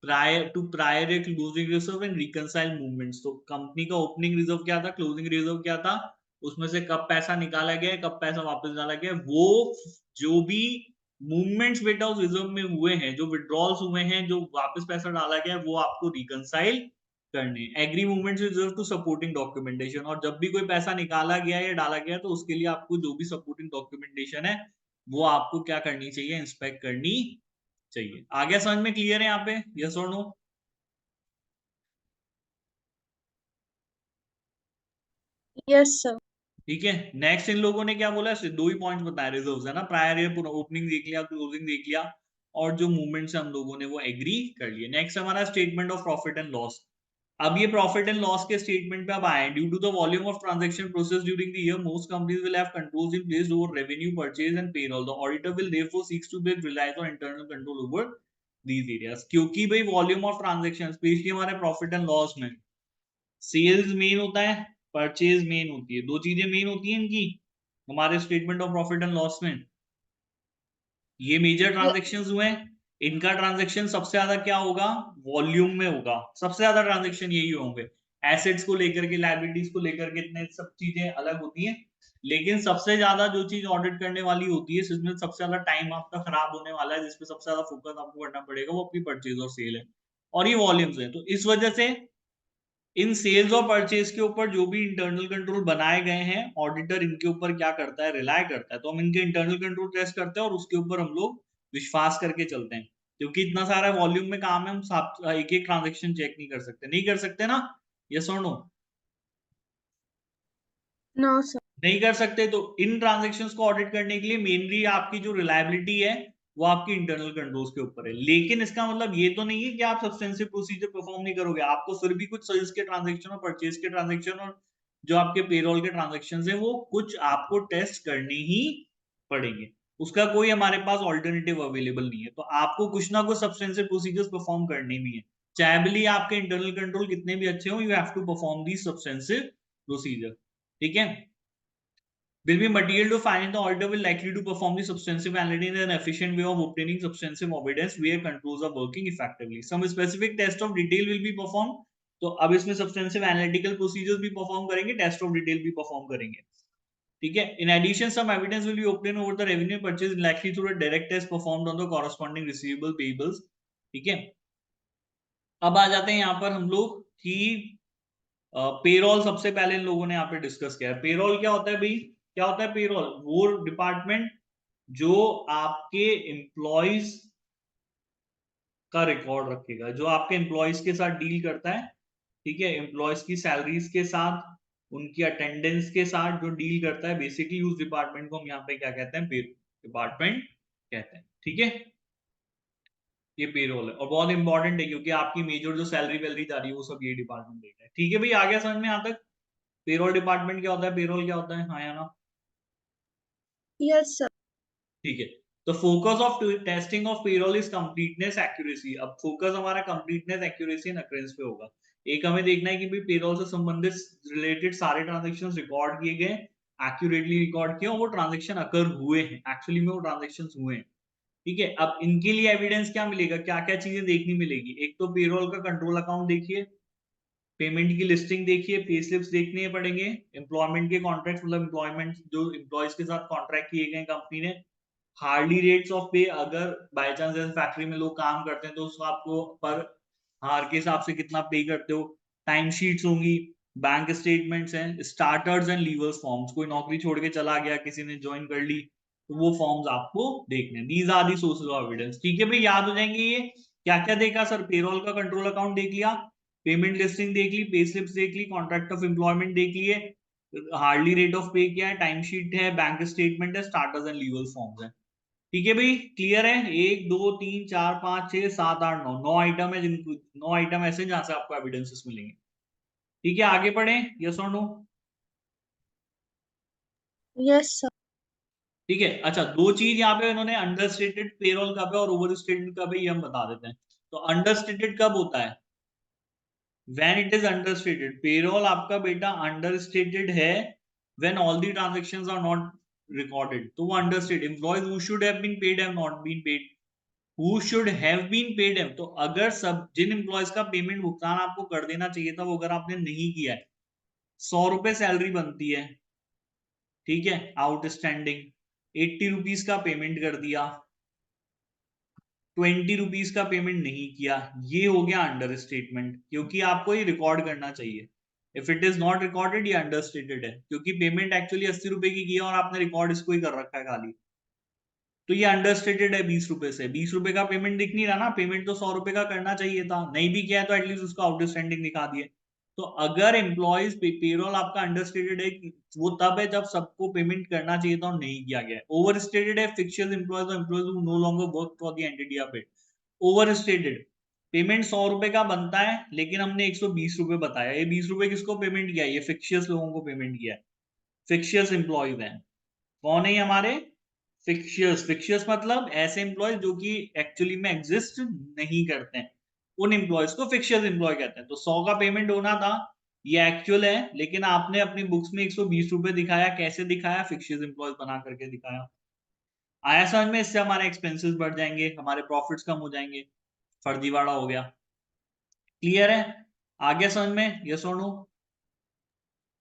[SPEAKER 1] prior to prior closing reserve and reconcile movements. तो कंपनी का ओपनिंग रिजर्व क्या था, क्लोजिंग रिजर्व क्या था, उसमें से कब पैसा निकाला गया, कब पैसा वापस डाला गया, वो जो भी मूवमेंट्स बेटा उस रिजर्व में हुए हैं, जो विड्रॉल्स हुए हैं, जो वापस पैसा डाला गया, वो आपको रिकंसाइल करने। Agree movements reserve to supporting documentation. और जब भी कोई पैसा निकाला गया या डाला गया तो उसके लिए आपको जो भी सपोर्टिंग डॉक्यूमेंटेशन है वो आपको क्या करनी चाहिए, इंस्पेक्ट करनी चाहिए। आ गया समझ में, क्लियर है यहाँ पे, यस और नो?
[SPEAKER 3] Yes, sir.
[SPEAKER 1] ठीक है, नेक्स्ट इन लोगों ने क्या बोला, दो ही पॉइंट्स बताए रिजर्व्स है ना, प्रायर ईयर पूरा ओपनिंग देख लिया, क्लोजिंग देख लिया, और जो मूवमेंट्स हम लोगों ने वो एग्री कर लिए। नेक्स्ट हमारा statement of profit and loss. अब ये प्रॉफिट एंड लॉस के स्टेटमेंट पे अब आए। Due to the volume of transaction process during the year, most companies will have controls in place over revenue, purchase and payroll. The auditor will therefore seeks to build reliance on internal control over these areas. क्योंकि भाई volume of transaction, especially हमारे profit and loss में sales main होता है, purchase main होती है, दो चीजें मेन होती हैं इनकी हमारे statement of profit and loss में। ये मेजर ट्रांजैक्शंस हुए हैं, इनका ट्रांजैक्शन सबसे ज्यादा क्या होगा, वॉल्यूम में होगा, सबसे ज्यादा ट्रांजैक्शन यही होंगे। एसेट्स को लेकर के, लायबिलिटीज को लेकर के इतने सब चीजें अलग होती हैं, लेकिन सबसे ज्यादा जो चीज ऑडिट करने वाली होती है, जिसमें सबसे ज्यादा टाइम आपका खराब होने वाला है, जिसपे सबसे ज्यादा फोकस आपको करना पड़ेगा, वो अपनी परचेज और सेल है, और ये वॉल्यूम्स है। तो इस वजह से इन सेल्स और परचेज के ऊपर जो भी इंटरनल कंट्रोल बनाए गए हैं, ऑडिटर इनके ऊपर क्या करता है, रिलाय करता है। तो हम इनके इंटरनल कंट्रोल टेस्ट करते हैं और उसके ऊपर हम लोग विश्वास करके चलते हैं, क्योंकि इतना सारा वॉल्यूम में काम है, हम एक एक ट्रांजेक्शन चेक नहीं कर सकते, नहीं कर सकते ना, यस और नो?
[SPEAKER 3] No, sir.
[SPEAKER 1] नहीं कर सकते। तो इन ट्रांजेक्शन्स को ऑडिट करने के लिए मेनली आपकी जो रिलायबिलिटी है वो आपकी इंटरनल कंट्रोल्स के ऊपर है। लेकिन इसका मतलब ये तो नहीं है कि आप सब्सटेंसिव प्रोसीजर परफॉर्म नहीं करोगे, आपको फिर भी कुछ सेल्स के ट्रांजेक्शन और परचेज के ट्रांजेक्शन और जो आपके पेरोल के ट्रांजेक्शन है वो कुछ आपको टेस्ट करने ही पड़ेंगे। उसका कोई हमारे पास ऑल्टरनेटिव अवेलेबल नहीं है। तो आपको कुछ ना कुछ सब्सटेंसिव प्रोसीजर्स परफॉर्म करने भी है, चाहे भले आपके इंटरनल कंट्रोल कितने भी अच्छे हो, you have to perform the substantive procedure. ठीक है, will be material to find the auditor will likely to perform the substantive analysis in an efficient way of obtaining substantive evidence where controls are working effectively. Some specific test of detail will be performed. तो अब इसमें substantive analytical procedures भी perform करेंगे, test of detail भी perform करेंगे। ठीक है, in addition some evidence will be obtained over the revenue purchase likely through a direct test performed on the corresponding receivable payables। ठीक है, अब आ जाते हैं यहाँ पर हम लोग कि पेरोल सबसे पहले इन लोगों ने यहाँ पे डिस्कस किया है। पेरोल क्या होता है भाई, क्या होता है पेरोल? वो डिपार्टमेंट जो आपके एम्प्लॉयज का रिकॉर्ड रखेगा, जो आपके एम्प्लॉयज के साथ डील करता है। ठीक है, एम्प्लॉयज की सैलरीज के साथ, उनकी अटेंडेंस के साथ जो डील करता है, बेसिकली उस डिपार्टमेंट को हम यहाँ पे क्या कहते हैं, डिपार्टमेंट कहते हैं। ठीक है, ये पेरोल है और बहुत इंपॉर्टेंट है, क्योंकि आपकी मेजर जो सैलरी वैलरी जा रही है वो सब ये डिपार्टमेंट देता है। ठीक है भाई, आ गया समझ में यहाँ तक? पेरोल डिपार्टमेंट क्या होता है, पेरोल क्या होता है, हाँ या ना?
[SPEAKER 3] Yes, sir.
[SPEAKER 1] ठीक है, तो focus of testing of payroll is completeness accuracy. अब फोकस हमारा कंप्लीटनेस एक्यूरेसी एंड अकरेंस पे होगा। एक हमें देखना है कि भाई पेरोल से संबंधित रिलेटेड सारे ट्रांजेक्शन रिकॉर्ड किए गए, एक्यूरेटली रिकॉर्ड किए और वो ट्रांजेक्शन अकर हुए हैं, एक्चुअली में वो ट्रांजेक्शन हुए हैं। ठीक है, अब इनके लिए एविडेंस क्या मिलेगा, क्या क्या चीजें देखनी मिलेगी। एक तो पेरोल का कंट्रोल अकाउंट देखिए, पेमेंट की लिस्टिंग देखिए, पे स्लिप्स देखने पड़ेंगे, एम्प्लॉयमेंट के कॉन्ट्रैक्ट, मतलब एम्प्लॉयमेंट जो एम्प्लॉयज के साथ कॉन्ट्रैक्ट किए गए कंपनी ने, हार्डली रेट्स ऑफ पे, अगर बाय चांस जैसे फैक्ट्री में लोग काम करते हैं तो उसको आपको पर हार के हिसाब से कितना पे करते हो, टाइम शीट्स होंगी, बैंक स्टेटमेंट्स हैं, स्टार्टर्स एंड लीवर्स फॉर्म्स, कोई नौकरी छोड़ के चला गया, किसी ने ज्वाइन कर ली, तो वो फॉर्म्स आपको देखने, these are the sources of evidence. ठीक है भाई, याद हो जाएंगे ये। क्या क्या देखा सर, पेरोल का कंट्रोल अकाउंट देख लिया, पेमेंट लिस्टिंग देख ली, पे स्लिप्स देख ली, कॉन्ट्रैक्ट ऑफ एम्प्लॉयमेंट देख लिए, हार्डली रेट ऑफ पे क्या है, टाइम शीट है, बैंक स्टेटमेंट है, स्टार्टर्स एंड लीवर्स फॉर्म्स है। ठीक है भाई, क्लियर है। 1 2 3 4 5 6 7 8 9 9 आइटम है, जिनको 9 आइटम ऐसे जहां से आपको एविडेंसेस मिलेंगे। ठीक है, आगे बढ़े, यस और नो।
[SPEAKER 3] Yes, sir.
[SPEAKER 1] ठीक है, अच्छा, दो चीज यहाँ पे इन्होंने अंडरस्टेटेड पेरोल कब है और ओवरस्टेटेड कब है, ये हम बता देते हैं। तो अंडरस्टेटेड कब होता है, when it is understated. Payroll आपका बेटा अंडरस्टेटेड है when all the transactions are not recorded, तो वो understated. Employees who should have been paid have not been paid, who should have been paid him, तो अगर सब जिन एम्प्लॉयज का payment भुगतान आपको कर देना चाहिए था वो अगर आपने नहीं किया है, 100 रुपए सैलरी बनती है, ठीक है, आउटस्टैंडिंग 80 रुपीज का पेमेंट कर दिया, 20 रुपीज का पेमेंट नहीं किया, ये हो गया अंडर स्टेटमेंट, क्योंकि आपको ये रिकॉर्ड करना चाहिए। If it is not recorded, ये अंडर स्टेटेड है, क्योंकि पेमेंट एक्चुअली 80 रुपए की है और आपने रिकॉर्ड इसको ही कर रखा है खाली, तो ये अंडरस्टेटेड है 20 रुपए से। 20 रुपए का पेमेंट दिख नहीं रहा ना, पेमेंट तो 100 रुपए का करना चाहिए था, नहीं भी किया है तो एटलीस्ट उसका आउटस्टैंडिंग दिखा दिए। तो अगर एम्प्लॉयज पेरोल आपका अंडरस्टेटेड है, वो तब है जब सबको पेमेंट करना चाहिए था और नहीं किया गया है। ओवरस्टेटेड है फिक्शियस एम्प्लॉयज और employees who know longer work for the entity of it. Overstated, payment 100 रुपए का बनता है लेकिन हमने 120 रुपए बताया, ये 20 रुपए किसको पेमेंट किया है, ये फिक्शियस लोगों को पेमेंट किया है, फिक्शियस एम्प्लॉयज हैं। कौन है ये हमारे, फिक्शियस। फिक्शियस मतलब ऐसे एम्प्लॉय जो कि एक्चुअली में एग्जिस्ट नहीं करते हैं, उन एम्प्लॉयज को फिक्शियस एम्प्लॉय कहते हैं। तो 100 का पेमेंट होना था, ये एक्चुअल है, लेकिन आपने अपनी बुक्स में 120 रुपए दिखाया, कैसे दिखाया, फिक्शियस एम्प्लॉयज बना करके दिखाया। आया समझ में, इससे हमारे एक्सपेंसेस बढ़ जाएंगे, हमारे प्रॉफिट्स कम हो जाएंगे, फर्जीवाड़ा हो गया। क्लियर है, आ गया समझ में, यस और नो।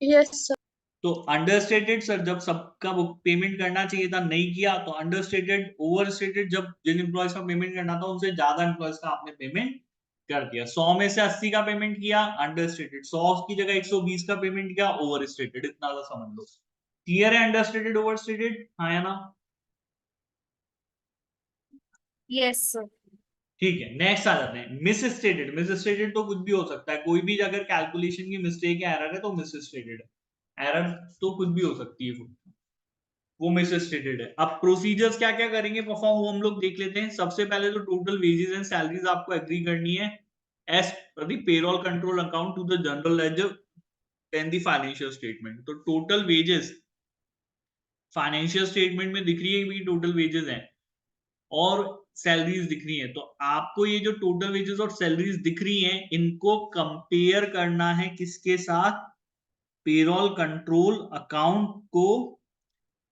[SPEAKER 3] Yes, sir.
[SPEAKER 1] तो अंडरस्टेटेड सर, जब सबका पेमेंट करना चाहिए था नहीं किया, तो अंडरस्टेटेड। ओवरस्टेटेड, जब जिन एम्प्लॉयज का पेमेंट करना था उनसे ज्यादा एम्प्लॉयज का आपने पेमेंट कर दिया। 100 में से 80 का पेमेंट किया, अंडरस्टेटेड। 100 की जगह 120 का पेमेंट किया, ओवरस्टेटेड। इतना सा समझ लो। क्लियर है, अंडरस्टेटेड ओवरस्टेटेड, हाँ या ना।
[SPEAKER 2] Yes sir.
[SPEAKER 1] ठीक है, नेक्स्ट आ जाते हैं मिस स्टेटेड। मिस स्टेटेड तो कुछ भी हो सकता है, कोई भी अगर कैलकुलेशन की मिस्टेक या एरर है तो मिस स्टेटेड है। एरर तो कुछ भी हो सकती है, वो मिस स्टेटेड है। अब प्रोसीजर्स क्या क्या करेंगे परफॉर्म, वो हम लोग देख लेते हैं। सबसे पहले तो टोटल वेजेस एंड सैलरीज आपको एग्री करनी है as per the payroll control account to the general ledger and the financial statement. तो टोटल वेजेस फाइनेंशियल स्टेटमेंट में दिख रही है कि टोटल वेजेस हैं और सैलरीज दिख रही है, तो आपको ये जो टोटल वेजेस और सैलरीज दिख रही हैं इनको कंपेयर करना है किसके साथ, पेरोल कंट्रोल अकाउंट को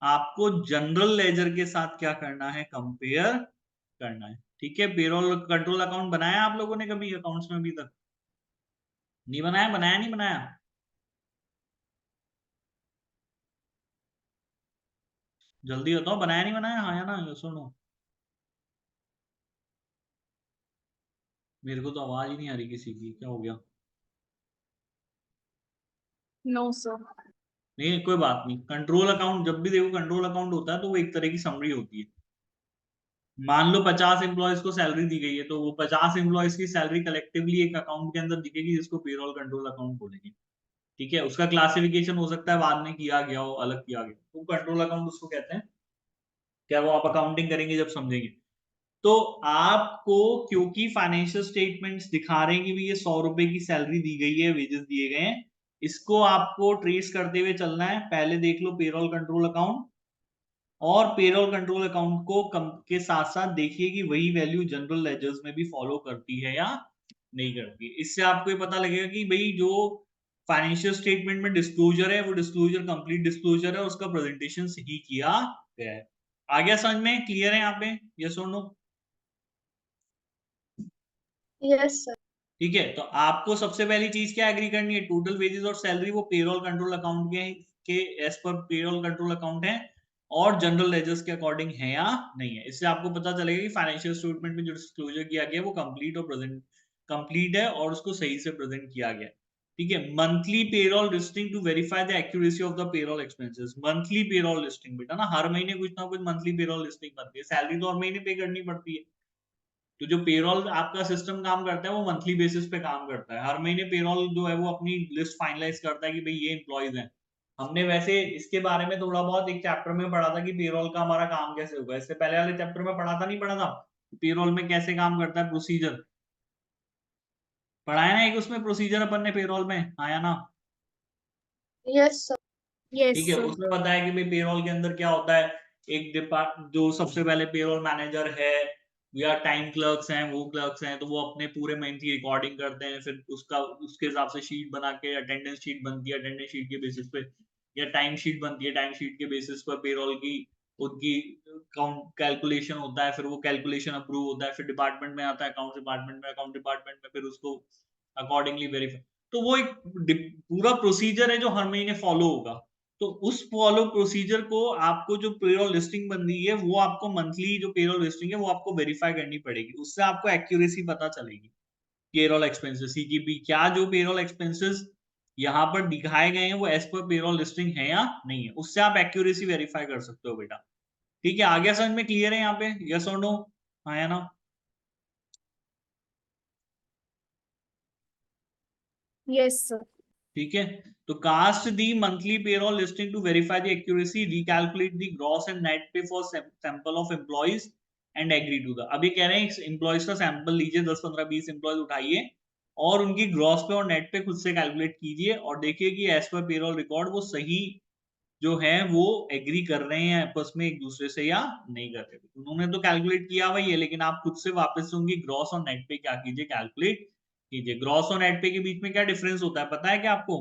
[SPEAKER 1] आपको जनरल लेजर के साथ क्या करना है, कंपेयर करना है। ठीक है, पेरोल कंट्रोल अकाउंट बनाया आप लोगों ने कभी अकाउंट्स में अभी तक नहीं बनाया, बनाया नहीं बनाया, जल्दी बताओ, बनाया नहीं बनाया, हाँ या ना, सुनो, मेरे को तो आवाज ही नहीं आ रही किसी की, क्या हो गया।
[SPEAKER 2] No sir.
[SPEAKER 1] नहीं कोई बात नहीं, कंट्रोल अकाउंट जब भी देखो कंट्रोल अकाउंट होता है तो वो एक तरह की समरी होती है। मान लो 50 एम्प्लॉयज को सैलरी दी गई है, तो वो 50 एम्प्लॉयज की सैलरी कलेक्टिवली एक अकाउंट के अंदर दिखेगी जिसको पेरोल कंट्रोल अकाउंट बोलेंगे। ठीक है, उसका क्लासिफिकेशन हो सकता है बाद में किया गया हो, अलग किया गया, तो कंट्रोल अकाउंट उसको कहते हैं। क्या वो आप अकाउंटिंग करेंगे जब समझेंगे। तो आपको क्योंकि फाइनेंशियल स्टेटमेंट्स दिखा रहे हैं कि ये 100 रुपए की सैलरी दी गई है, वेजेस दिए गए हैं, इसको आपको ट्रेस करते हुए चलना है। पहले देख लो पेरोल कंट्रोल अकाउंट, और पेरोल कंट्रोल अकाउंट को के साथ साथ देखिए कि वही वैल्यू जनरल लेजर्स में भी फॉलो करती है या नहीं करती। इससे आपको ये पता लगेगा कि भाई जो फाइनेंशियल स्टेटमेंट में डिस्क्लोजर है वो डिस्क्लोजर कंप्लीट डिस्क्लोजर है, उसका प्रेजेंटेशन सही किया गया है। आ गया समझ में? क्लियर है यहाँ पे? यस और नो?
[SPEAKER 3] Yes, sir.
[SPEAKER 1] ठीक है, तो आपको सबसे पहली चीज क्या एग्री करनी है? टोटल वेजेस और सैलरी वो पेरोल कंट्रोल अकाउंट के as per payroll control account है और जनरल लेजर्स के अकॉर्डिंग है या नहीं है। इससे आपको पता चलेगा कि फाइनेंशियल स्टेटमेंट में जो डिस्क्लोजर किया गया वो कंप्लीट और प्रेजेंट कंप्लीट है और उसको सही से प्रेजेंट किया गया। ठीक है, monthly payroll listing to verify the accuracy of the payroll expenses. Monthly payroll listing बेटा ना, हर महीने कुछ ना कुछ मंथली पेरोल लिस्टिंग बनती है। सैलरी तो हर महीने पे करनी पड़ती है, तो जो पेरोल आपका सिस्टम काम करता है वो मंथली बेसिस पे काम करता है। हर महीने पेरोल जो है वो अपनी लिस्ट फाइनलाइज करता है कि भाई ये एम्प्लॉइज हैं। हमने वैसे इसके बारे में थोड़ा बहुत एक चैप्टर में पढ़ा था कि पेरोल का हमारा काम कैसे होगा। इससे पहले वाले चैप्टर में पढ़ा था, नहीं पढ़ा था? पेरोल में कैसे काम करता है, प्रोसीजर पढ़ाया ना एक, उसमें प्रोसीजर अपन ने पेरोल में आया ना।
[SPEAKER 3] Yes, sir.
[SPEAKER 2] Yes,
[SPEAKER 1] ठीक है,
[SPEAKER 2] sir.
[SPEAKER 1] उसमें बताया कि भाई पेरोल के अंदर क्या होता है। एक डिपार्ट जो सबसे पहले पेरोल मैनेजर है या टाइम क्लर्क्स हैं, वो क्लर्क्स हैं, तो वो अपने पूरे महीने की रिकॉर्डिंग करते हैं, फिर उसका उसके हिसाब से शीट बना के अटेंडेंस शीट बनती है, अटेंडेंस शीट के बेसिस पे या टाइम शीट बनती है, टाइम शीट के बेसिस पर पेरोल की उनकी काउंट कैलकुलेशन होता है, फिर वो कैलकुलेशन अप्रूव होता है, फिर डिपार्टमेंट में आता है अकाउंट डिपार्टमेंट में, अकाउंट डिपार्टमेंट में फिर उसको अकॉर्डिंगली वेरीफाई। तो वो एक पूरा प्रोसीजर है जो हर महीने फॉलो होगा। तो उस फॉलो प्रोसीजर को आपको जो पेरोल लिस्टिंग बन रही है वो आपको मंथली जो पेरोल लिस्टिंग है वो आपको वेरीफाई करनी पड़ेगी। उससे आपको एक्यूरेसी पता चलेगी पेरोल एक्सपेंसेस की भी, क्या जो पेरोल एक्सपेंसेस यहाँ पर दिखाए गए हैं वो एज पर पेरोल लिस्टिंग है या नहीं है। उससे आप एक्यूरेसी वेरीफाई कर सकते हो बेटा। ठीक है, आगे समझ में क्लियर है यहाँ पे? यस और नो? हाँ या ना?
[SPEAKER 2] Yes, sir.
[SPEAKER 1] ठीक है, तो cast the monthly payroll listing to verify the accuracy, recalculate the gross and net pay for sample of employees and agree to the. अभी कह रहे हैं एम्प्लॉइज का सैंपल लीजिए, 10 15 20 एम्प्लॉइज उठाइए और उनकी ग्रॉस पे और नेट पे खुद से कैलकुलेट कीजिए और देखिए कि एज पर पेरोल रिकॉर्ड वो सही जो है वो एग्री कर रहे हैं आपस में एक दूसरे से या नहीं कर रहे। उन्होंने तो कैलकुलेट किया हुआ ही है, लेकिन आप खुद से वापस से उनकी ग्रॉस और नेट पे क्या कीजिए, कैलकुलेट कीजिए। ग्रॉस और नेट पे के बीच में क्या डिफरेंस होता है पता है क्या आपको?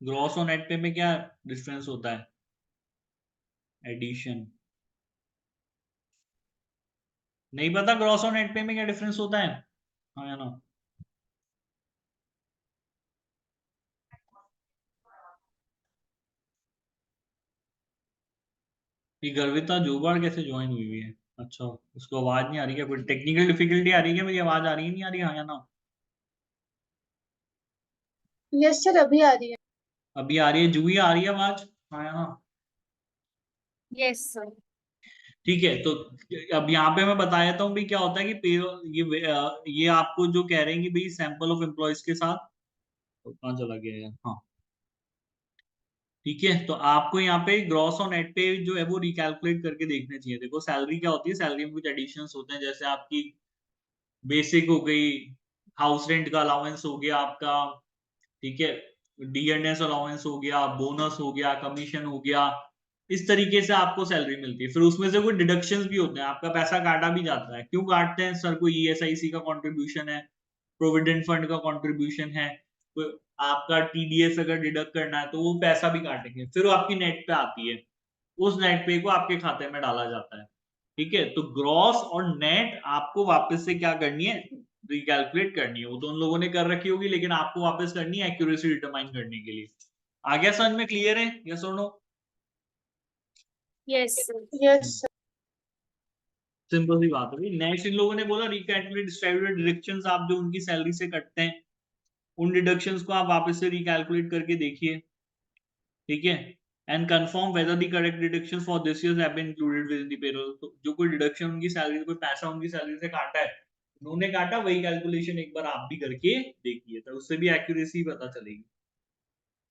[SPEAKER 1] ग्रॉस और नेट पे में क्या डिफरेंस होता है? एडिशन नहीं पता? ग्रॉस और नेट पे में क्या डिफरेंस होता है? हाँ या ना? ये गर्विता जोबाड़ कैसे ज्वाइन हुई हुई है? अच्छा, उसको आवाज नहीं आ रही क्या? कोई टेक्निकल डिफिकल्टी आ रही है? मेरी आवाज आ रही है नहीं आ रही? हाँ या ना?
[SPEAKER 3] Yes, sir. अभी आ रही है.
[SPEAKER 1] अभी आ रही है? जूही आ रही है आवाज? हाँ या ना?
[SPEAKER 2] Yes, sir.
[SPEAKER 1] ठीक है, तो अब यहाँ पे मैं बता देता हूँ भाई क्या होता है कि पेरोल ये आपको जो कह रहे हैं कि भाई सैंपल ऑफ एम्प्लॉयज के साथ, तो कहाँ चला गया यार? हाँ, ठीक है, तो आपको यहाँ पे ग्रॉस और नेट पे जो है वो रिकैलकुलेट करके देखने चाहिए। देखो सैलरी क्या होती है, सैलरी में कुछ एडिशंस होते हैं, जैसे आपकी बेसिक हो गई, हाउस रेंट का अलाउंस हो गया आपका, ठीक है, डीएनएस अलाउंस हो गया, बोनस हो गया, कमीशन हो गया। इस तरीके से आपको सैलरी मिलती है। फिर उसमें से कोई डिडक्शंस भी होते हैं, आपका पैसा काटा भी जाता है। क्यों काटते हैं सर? कोई ईएसआईसी का कंट्रीब्यूशन है, प्रोविडेंट फंड का कंट्रीब्यूशन है, कोई आपका टीडीएस अगर डिडक्ट करना है तो वो पैसा भी काटेंगे। फिर वो आपकी नेट पे आती है, उस नेट पे को आपके खाते में डाला जाता है। ठीक है, तो ग्रॉस और नेट आपको वापस से क्या करनी है, रिकैलकुलेट करनी है। वो तो उन लोगों ने कर रखी होगी, लेकिन आपको वापस करनी है एक्यूरेसी डिटरमाइन करने के लिए। आ गया समझ में? क्लियर है? यस और no?
[SPEAKER 2] Yes, sir.
[SPEAKER 3] Yes, sir.
[SPEAKER 1] Simple सी बात है। नेक्स्ट इन लोगों ने बोला रिकैलकुलेट डिस्ट्रीब्यूटेड डिडक्शंस, आप जो उनकी सैलरी से कटते हैं उन डिडक्शंस को आप वापस से रिकैलकुलेट करके देखिए। ठीक है, and confirm whether the correct deductions for this year have been included within the payroll. तो जो कोई डिडक्शन उनकी सैलरी, कोई पैसा उनकी सैलरी से काटा है, उन्होंने काटा, वही कैलकुलेशन एक बार आप भी करके देखिए, तो उससे भी एक्यूरेसी पता चलेगी।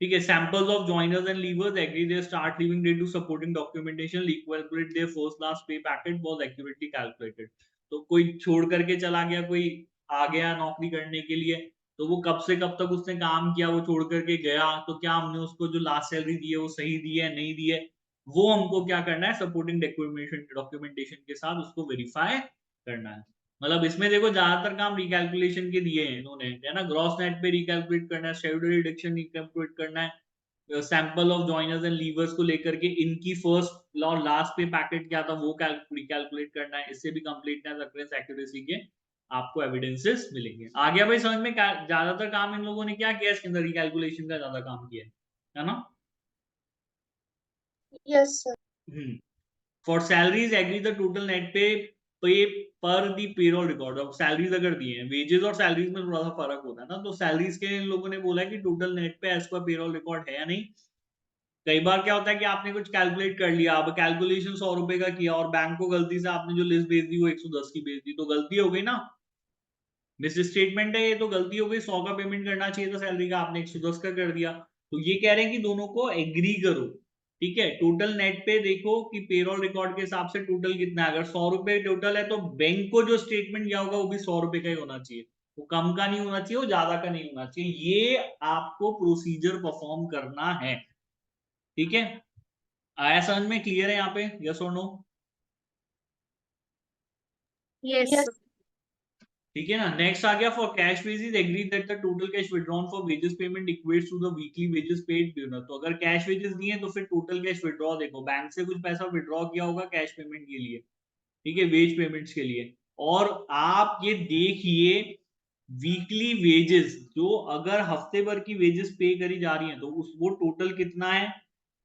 [SPEAKER 1] ठीक है, samples of joiners and leavers agree their start leaving date to supporting documentation calculate their first last pay packet was accurately calculated. तो कोई छोड़ करके चला गया, कोई आ गया नौकरी करने के लिए, तो वो कब से कब तक उसने काम किया, वो छोड़ करके गया, तो क्या हमने उसको जो लास्ट सैलरी दी है वो सही दी है नहीं दी है, वो हमको क्या करना है, सपोर्टिंग डॉक्यूमेंटेशन के साथ उसको वेरीफाई करना है। मतलब इसमें देखो ज्यादातर काम रिकैलकुलेशन के दिए हैं इन्होंने, है ना। ग्रॉस नेट पे रिकैलकुलेट करना है, शेड्यूल डिडक्शन रिकैलकुलेट करना है, sample of joiners and levers को लेकर के इनकी फर्स्ट और लास्ट पे पैकेट क्या था वो रिकैलकुलेट करना है। इससे भी कंप्लीटनेस अक्यूरेंस एक्यूरेसी के आपको एविडेंसेस मिलेंगे। आ गया भाई समझ में? ज्यादातर काम इन लोगों ने क्या किया इसके अंदर, रिकैलकुलेशन का ज्यादा काम किया है ना।
[SPEAKER 3] yes sir,
[SPEAKER 1] for salaries agree the total net pay per the payroll record. अब सैलरीज अगर दिए हैं, वेजेस और सैलरीज में थोड़ा सा फर्क होता है ना, तो सैलरीज के इन लोगों ने बोला है कि टोटल नेट पे एज पर पेरोल रिकॉर्ड है या नहीं। कई बार क्या होता है कि आपने कुछ कैलकुलेट कर लिया, अब कैलकुलेशन 100 रुपए का किया और बैंक को गलती से आपने जो लिस्ट भेज दी वो 110 की भेज दी, तो गलती हो गई ना, मिस स्टेटमेंट है ये, तो गलती हो गई। 100 का पेमेंट करना चाहिए था सैलरी का, आपने 110 का कर दिया। तो ये कह रहे हैं कि दोनों को एग्री करो, ठीक है। टोटल नेट पे देखो कि पेरोल रिकॉर्ड के हिसाब से टोटल कितना है। अगर 100 रुपए टोटल है तो बैंक को जो स्टेटमेंट दिया होगा वो भी 100 रुपए का ही होना चाहिए, वो कम का नहीं होना चाहिए, वो ज्यादा का नहीं होना चाहिए। ये आपको प्रोसीजर परफॉर्म करना है, ठीक है। आया समझ में? क्लियर है यहाँ पे? यस और नो?
[SPEAKER 2] yes
[SPEAKER 3] yes,
[SPEAKER 2] sir.
[SPEAKER 1] ठीक है ना। नेक्स्ट आ गया, for cash wages agree that the total cash withdrawn for wages payment equates to the weekly wages paid during. तो अगर कैश वेजेस दिए तो फिर टोटल कैश विड्रॉ देखो, बैंक से कुछ पैसा विड्रॉ किया होगा कैश पेमेंट के लिए, ठीक है, वेज पेमेंट्स के लिए। और आप ये देखिए वीकली वेजेस, जो अगर हफ्ते भर की वेजेस पे करी जा रही है तो उस वो टोटल कितना है,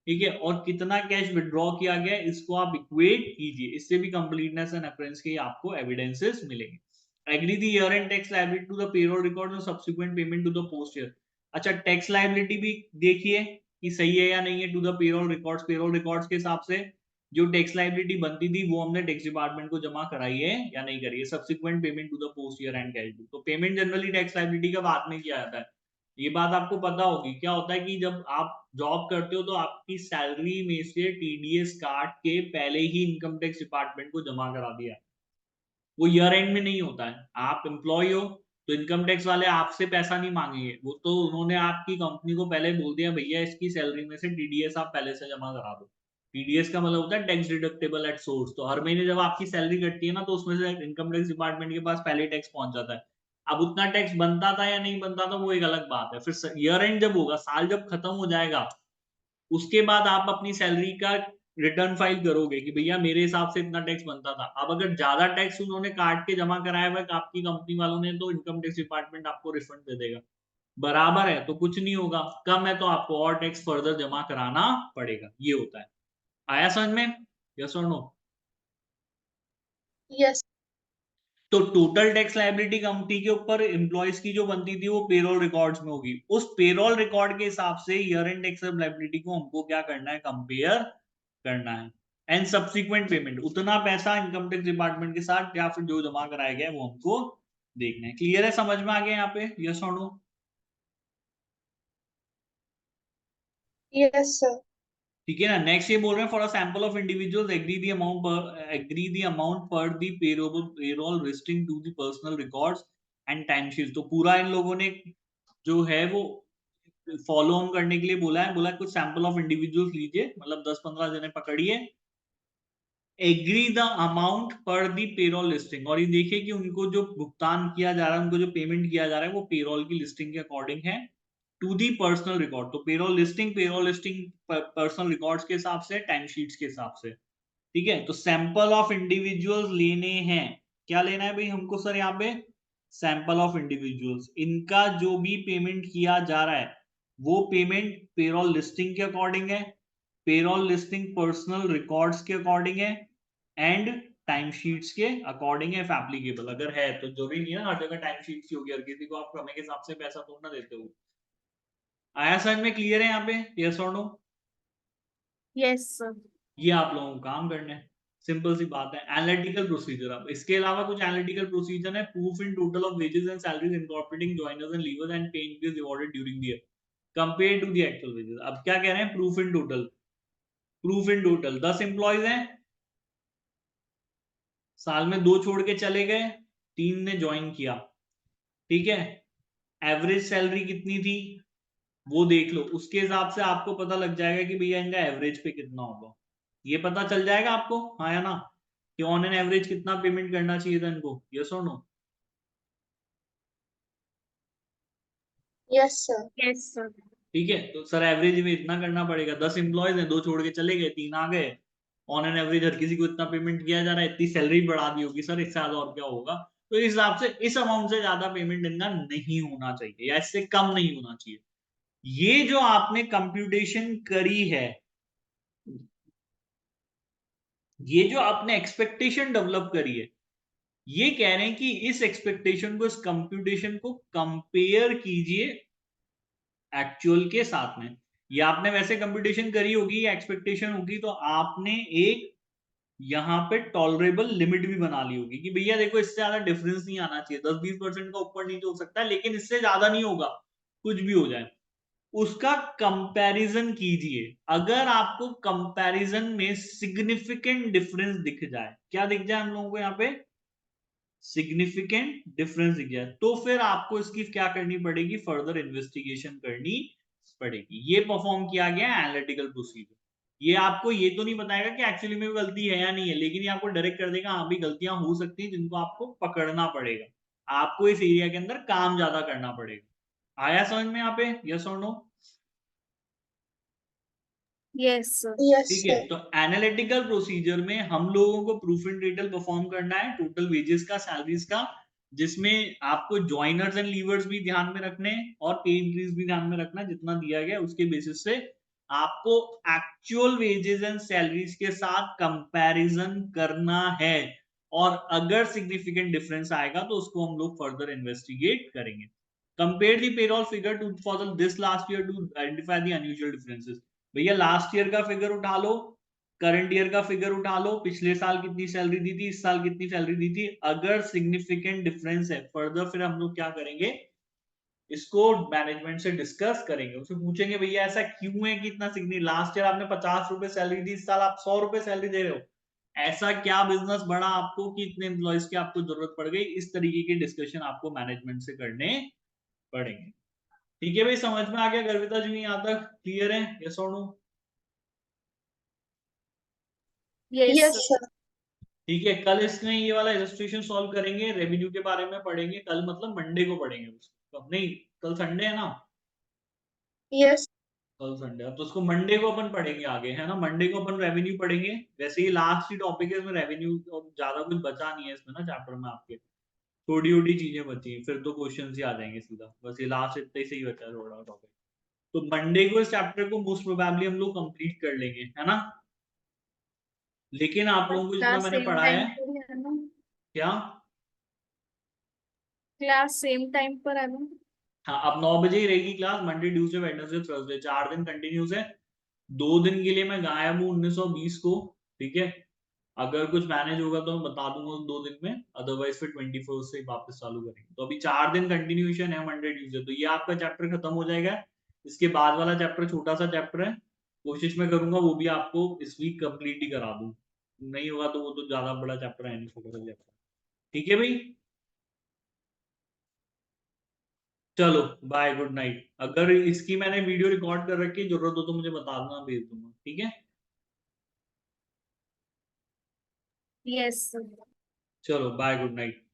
[SPEAKER 1] ठीक है, और कितना कैश विड्रॉ किया गया, इसको आप इक्वेट कीजिए। इससे भी कंप्लीटनेस एंड अक्रेंस के आपको एविडेंसेस मिलेंगे। Agree the year end tax liability to the payroll record और subsequent payment to the post year. अच्छा, टैक्स लायबिलिटी भी देखिए कि सही है या नहीं है to the payroll records. Payroll records के हिसाब से जो टैक्स लायबिलिटी बनती थी वो हमने टैक्स डिपार्टमेंट को जमा कराई है या नहीं करी है। Subsequent payment to the post year end cash book. तो पेमेंट जनरली टैक्स लायबिलिटी का बाद में किया जाता है, ये बात आपको पता होगी। क्या होता है कि जब आप जॉब करते हो तो आपकी सैलरी में से टीडीएस काट के पहले ही इनकम टैक्स डिपार्टमेंट को जमा करा दिया, वो ईयर एंड में नहीं होता है। आप एम्प्लॉय हो तो इनकम टैक्स वाले आपसे पैसा नहीं मांगेंगे, वो तो उन्होंने आपकी कंपनी को पहले बोल दिया भैया इसकी सैलरी में से टीडीएस आप पहले से जमा करा दो। टीडीएस का मतलब होता है टैक्स डिडक्टेबल एट सोर्स। तो हर महीने जब आपकी सैलरी कटती है ना तो उसमें से इनकम टैक्स डिपार्टमेंट के पास पहले टैक्स पहुंच जाता है। अब उतना टैक्स बनता था या नहीं बनता था वो एक अलग बात है। फिर ईयर एंड जब होगा, साल जब खत्म हो जाएगा, उसके बाद आप अपनी सैलरी का रिटर्न फाइल करोगे कि भैया मेरे हिसाब से इतना टैक्स बनता था। अब अगर ज्यादा टैक्स उन्होंने काट के जमा कराया हुआ आपकी कंपनी वालों ने तो इनकम टैक्स डिपार्टमेंट आपको रिफंड दे देगा। बराबर है तो कुछ नहीं होगा, कम है तो आपको और टैक्स फर्दर जमा कराना पड़ेगा, ये होता है। आया समझ में? यस और नो?
[SPEAKER 3] yes,
[SPEAKER 1] तो टोटल टैक्स लायबिलिटी कंपनी के ऊपर एम्प्लॉयज की जो बनती थी वो पेरोल रिकॉर्ड्स में होगी। उस पेरोल रिकॉर्ड के हिसाब से ईयर एंड टैक्स लायबिलिटी को हमको क्या करना है, कंपेयर करना है। एंड सब्सिक्वेंट पेमेंट, उतना पैसा इनकम टैक्स डिपार्टमेंट के साथ या फिर जो जमा कराया गया वो हमको देखना है। क्लियर है? समझ में आ गया यहाँ पे? यस और नो?
[SPEAKER 3] yes sir,
[SPEAKER 1] ठीक है ना। नेक्स्ट ये बोल रहे हैं, for a sample of individuals agree the amount per the payroll listing to the personnel records and timesheet. तो पूरा इन लोगों ने जो है वो फॉलो ऑन करने के लिए बोला है। बोला कुछ सैंपल ऑफ इंडिविजुअल्स लीजिए, मतलब 10-15 जने पकड़िए, एग्री द अमाउंट पर दी पेरोल लिस्टिंग, और ये देखिए कि उनको जो भुगतान किया जा रहा है, उनको जो पेमेंट किया जा रहा है वो पेरोल की लिस्टिंग के अकॉर्डिंग है टू दी पर्सनल रिकॉर्ड। तो पेरोल लिस्टिंग पर्सनल रिकॉर्ड्स के हिसाब से, टाइम शीट्स के हिसाब से, ठीक है। तो सैंपल ऑफ इंडिविजुअल्स लेने हैं। क्या लेना है भाई हमको सर यहाँ पे? सैंपल ऑफ इंडिविजुअल्स, इनका जो भी पेमेंट किया जा रहा है वो पेमेंट पेरोल लिस्टिंग के अकॉर्डिंग है, पेरोल लिस्टिंग पर्सनल रिकॉर्ड्स के अकॉर्डिंग है, एंड टाइम शीट्स के अकॉर्डिंग है, इफ एप्लीकेबल। अगर है तो जरूरी नहीं है ना हर जगह टाइम शीट्स की होगी, हर किसी को आप समय के हिसाब से पैसा थोड़ा ना देते हो। आया समझ में? क्लियर है यहाँ पे? यस और नो?
[SPEAKER 2] yes sir.
[SPEAKER 1] ये आप लोगों को काम करना है, सिंपल सी बात है। एनालिटिकल प्रोसीजर, अब इसके अलावा कुछ एनालिटिकल प्रोसीजर है। Proof in total of wages and salaries incorporating joiners and leavers and pay increase rewarded during the year compare to the actual wages. अब क्या कह रहे हैं? Proof in total. Proof in total 10 employees हैं, साल में 2 छोड़ के चले गए, 3 ने ज्वाइन किया, ठीक है। एवरेज सैलरी कितनी थी वो देख लो, उसके हिसाब से आपको पता लग जाएगा कि भैया इनका एवरेज पे कितना होगा, ये पता चल जाएगा आपको, हाँ या ना? कि ऑन एन एवरेज कितना पेमेंट करना चाहिए था इनको, यस और no?
[SPEAKER 3] Yes sir.
[SPEAKER 2] Yes sir.
[SPEAKER 1] ठीक है, तो सर एवरेज में इतना करना पड़ेगा, 10 एम्प्लॉयज हैं, 2 छोड़ के चले गए, 3 आ गए, ऑन एन एवरेज हर किसी को इतना पेमेंट किया जा रहा है, इतनी सैलरी बढ़ा दी होगी सर, इससे ज्यादा और क्या होगा? तो इस हिसाब से इस अमाउंट से ज्यादा पेमेंट इनका नहीं होना चाहिए या इससे कम नहीं होना चाहिए। ये जो आपने कंप्यूटेशन करी है, ये जो आपने एक्सपेक्टेशन डेवलप करी है, ये कह रहे हैं कि इस एक्सपेक्टेशन को, इस कंप्यूटेशन को कंपेयर कीजिए एक्चुअल के साथ में। ये आपने वैसे कंप्यूटेशन करी होगी या एक्सपेक्टेशन होगी, तो आपने एक यहाँ पे टॉलरेबल लिमिट भी बना ली होगी कि भैया देखो इससे ज्यादा डिफरेंस नहीं आना चाहिए, 10-20% का ऊपर नीचे हो सकता है लेकिन इससे ज्यादा नहीं होगा, कुछ भी हो जाए। उसका कंपैरिजन कीजिए, अगर आपको कंपैरिजन में सिग्निफिकेंट डिफरेंस दिख जाए, क्या दिख जाए हम लोगों को यहाँ पे? सिग्निफिकेंट डिफरेंस दिख जाए, तो फिर आपको इसकी क्या करनी पड़ेगी? फर्दर इन्वेस्टिगेशन करनी पड़ेगी। ये परफॉर्म किया गया एनालिटिकल प्रोसीजर। ये आपको ये तो नहीं बताएगा कि एक्चुअली में गलती है या नहीं है, लेकिन ये आपको डायरेक्ट कर देगा हाँ भी गलतियां हो सकती हैं जिनको आपको पकड़ना पड़ेगा, आपको इस एरिया के अंदर काम ज्यादा करना पड़ेगा। आया समझ में यहाँ पे, यस और नो?
[SPEAKER 2] Yes sir.
[SPEAKER 3] यस
[SPEAKER 1] ठीक है,
[SPEAKER 3] सर।
[SPEAKER 1] तो एनालिटिकल प्रोसीजर में हम लोगों को प्रूफ इन डिटेल परफॉर्म करना है, टोटल वेजेस का, सैलरीज का, जिसमें आपको जॉइनर्स एंड लीवर्स भी ध्यान में रखने और पे इंक्रीज भी ध्यान में रखना, जितना दिया गया उसके बेसिस से आपको एक्चुअल वेजेस एंड सैलरीज के साथ कंपैरिजन करना है, और अगर सिग्निफिकेंट डिफरेंस आएगा तो उसको हम लोग फर्दर इन्वेस्टिगेट करेंगे। Compare the payroll figure to for this last year to identify the unusual differences. भैया लास्ट ईयर का फिगर उठा लो, करंट ईयर का फिगर उठा लो, पिछले साल कितनी सैलरी दी थी, इस साल कितनी सैलरी दी थी, अगर सिग्निफिकेंट डिफरेंस है फर्दर फिर हम लोग क्या करेंगे, इसको मैनेजमेंट से डिस्कस करेंगे, उससे पूछेंगे भैया ऐसा क्यों है कि इतना सिग्निफिकेंट, लास्ट ईयर आपने 50 रुपए सैलरी दी, इस साल आप 100 रुपए सैलरी दे रहे हो, ऐसा क्या बिजनेस बढ़ा आपको कि इतने एम्प्लॉयज की आपको जरूरत पड़ गई? इस तरीके के डिस्कशन आपको मैनेजमेंट से करने पड़ेंगे। ठीक है भाई, समझ में आ गया गर्विता जी? यहाँ तक क्लियर है, यस और no?
[SPEAKER 2] Yes
[SPEAKER 3] yes
[SPEAKER 2] sir.
[SPEAKER 3] Sir.
[SPEAKER 1] ठीक है, कल इसमें ये वाला इलस्ट्रेशन सॉल्व करेंगे, रेवेन्यू के बारे में पढ़ेंगे कल, मतलब मंडे को पढ़ेंगे उसको, नहीं कल संडे है ना?
[SPEAKER 3] यस।
[SPEAKER 1] कल संडे है तो उसको मंडे को अपन पढ़ेंगे आगे, है ना? मंडे को अपन रेवेन्यू पढ़ेंगे, वैसे ये लास्ट ही टॉपिक है इसमें, रेवेन्यू ज्यादा कुछ बचा नहीं है इसमें ना चैप्टर में, आपके थोड़ी थोड़ी चीजें बची हैं, फिर तो क्वेश्चन ही आ जाएंगे सीधा, बस ये लास्ट इतना ही सही बचा है थोड़ा टॉपिक। तो मंडे को इस चैप्टर को मोस्ट प्रोबेबली हम लोग कंप्लीट कर लेंगे, है ना? लेकिन आप लोगों को जितना
[SPEAKER 2] क्लास
[SPEAKER 1] मैंने
[SPEAKER 2] सेम
[SPEAKER 1] पढ़ाया
[SPEAKER 2] टाइम
[SPEAKER 1] है,
[SPEAKER 2] पर है ना?
[SPEAKER 1] क्या?
[SPEAKER 2] क्लास सेम टाइम पर है ना?
[SPEAKER 1] हाँ, अब 9 बजे ही रहेगी class, Monday Tuesday Wednesday Thursday, 4 दिन कंटिन्यूस है। 2 दिन के लिए मैं गायब हूँ 19-20 को, ठीक है? अगर कुछ मैनेज होगा तो मैं बता दूंगा 2 दिन में, अदरवाइज फिर 24 से वापस चालू करेंगे। तो अभी 4 दिन कंटिन्यूएशन है मंडे ट्यूसडे, तो ये आपका चैप्टर खत्म हो जाएगा। इसके बाद वाला चैप्टर छोटा सा चैप्टर है, कोशिश मैं करूंगा वो भी आपको इस वीक कंप्लीट ही करा दूं, नहीं होगा तो वो तो ज्यादा बड़ा चैप्टर है नहीं, छोटा सा चैप्टर। ठीक है भाई, चलो बाय, गुड नाइट। अगर इसकी मैंने वीडियो रिकॉर्ड कर रखी है, जरूरत हो तो मुझे बता देना, भेज दूंगा, ठीक है?
[SPEAKER 2] Yes sir.
[SPEAKER 1] चलो बाय, गुड नाइट।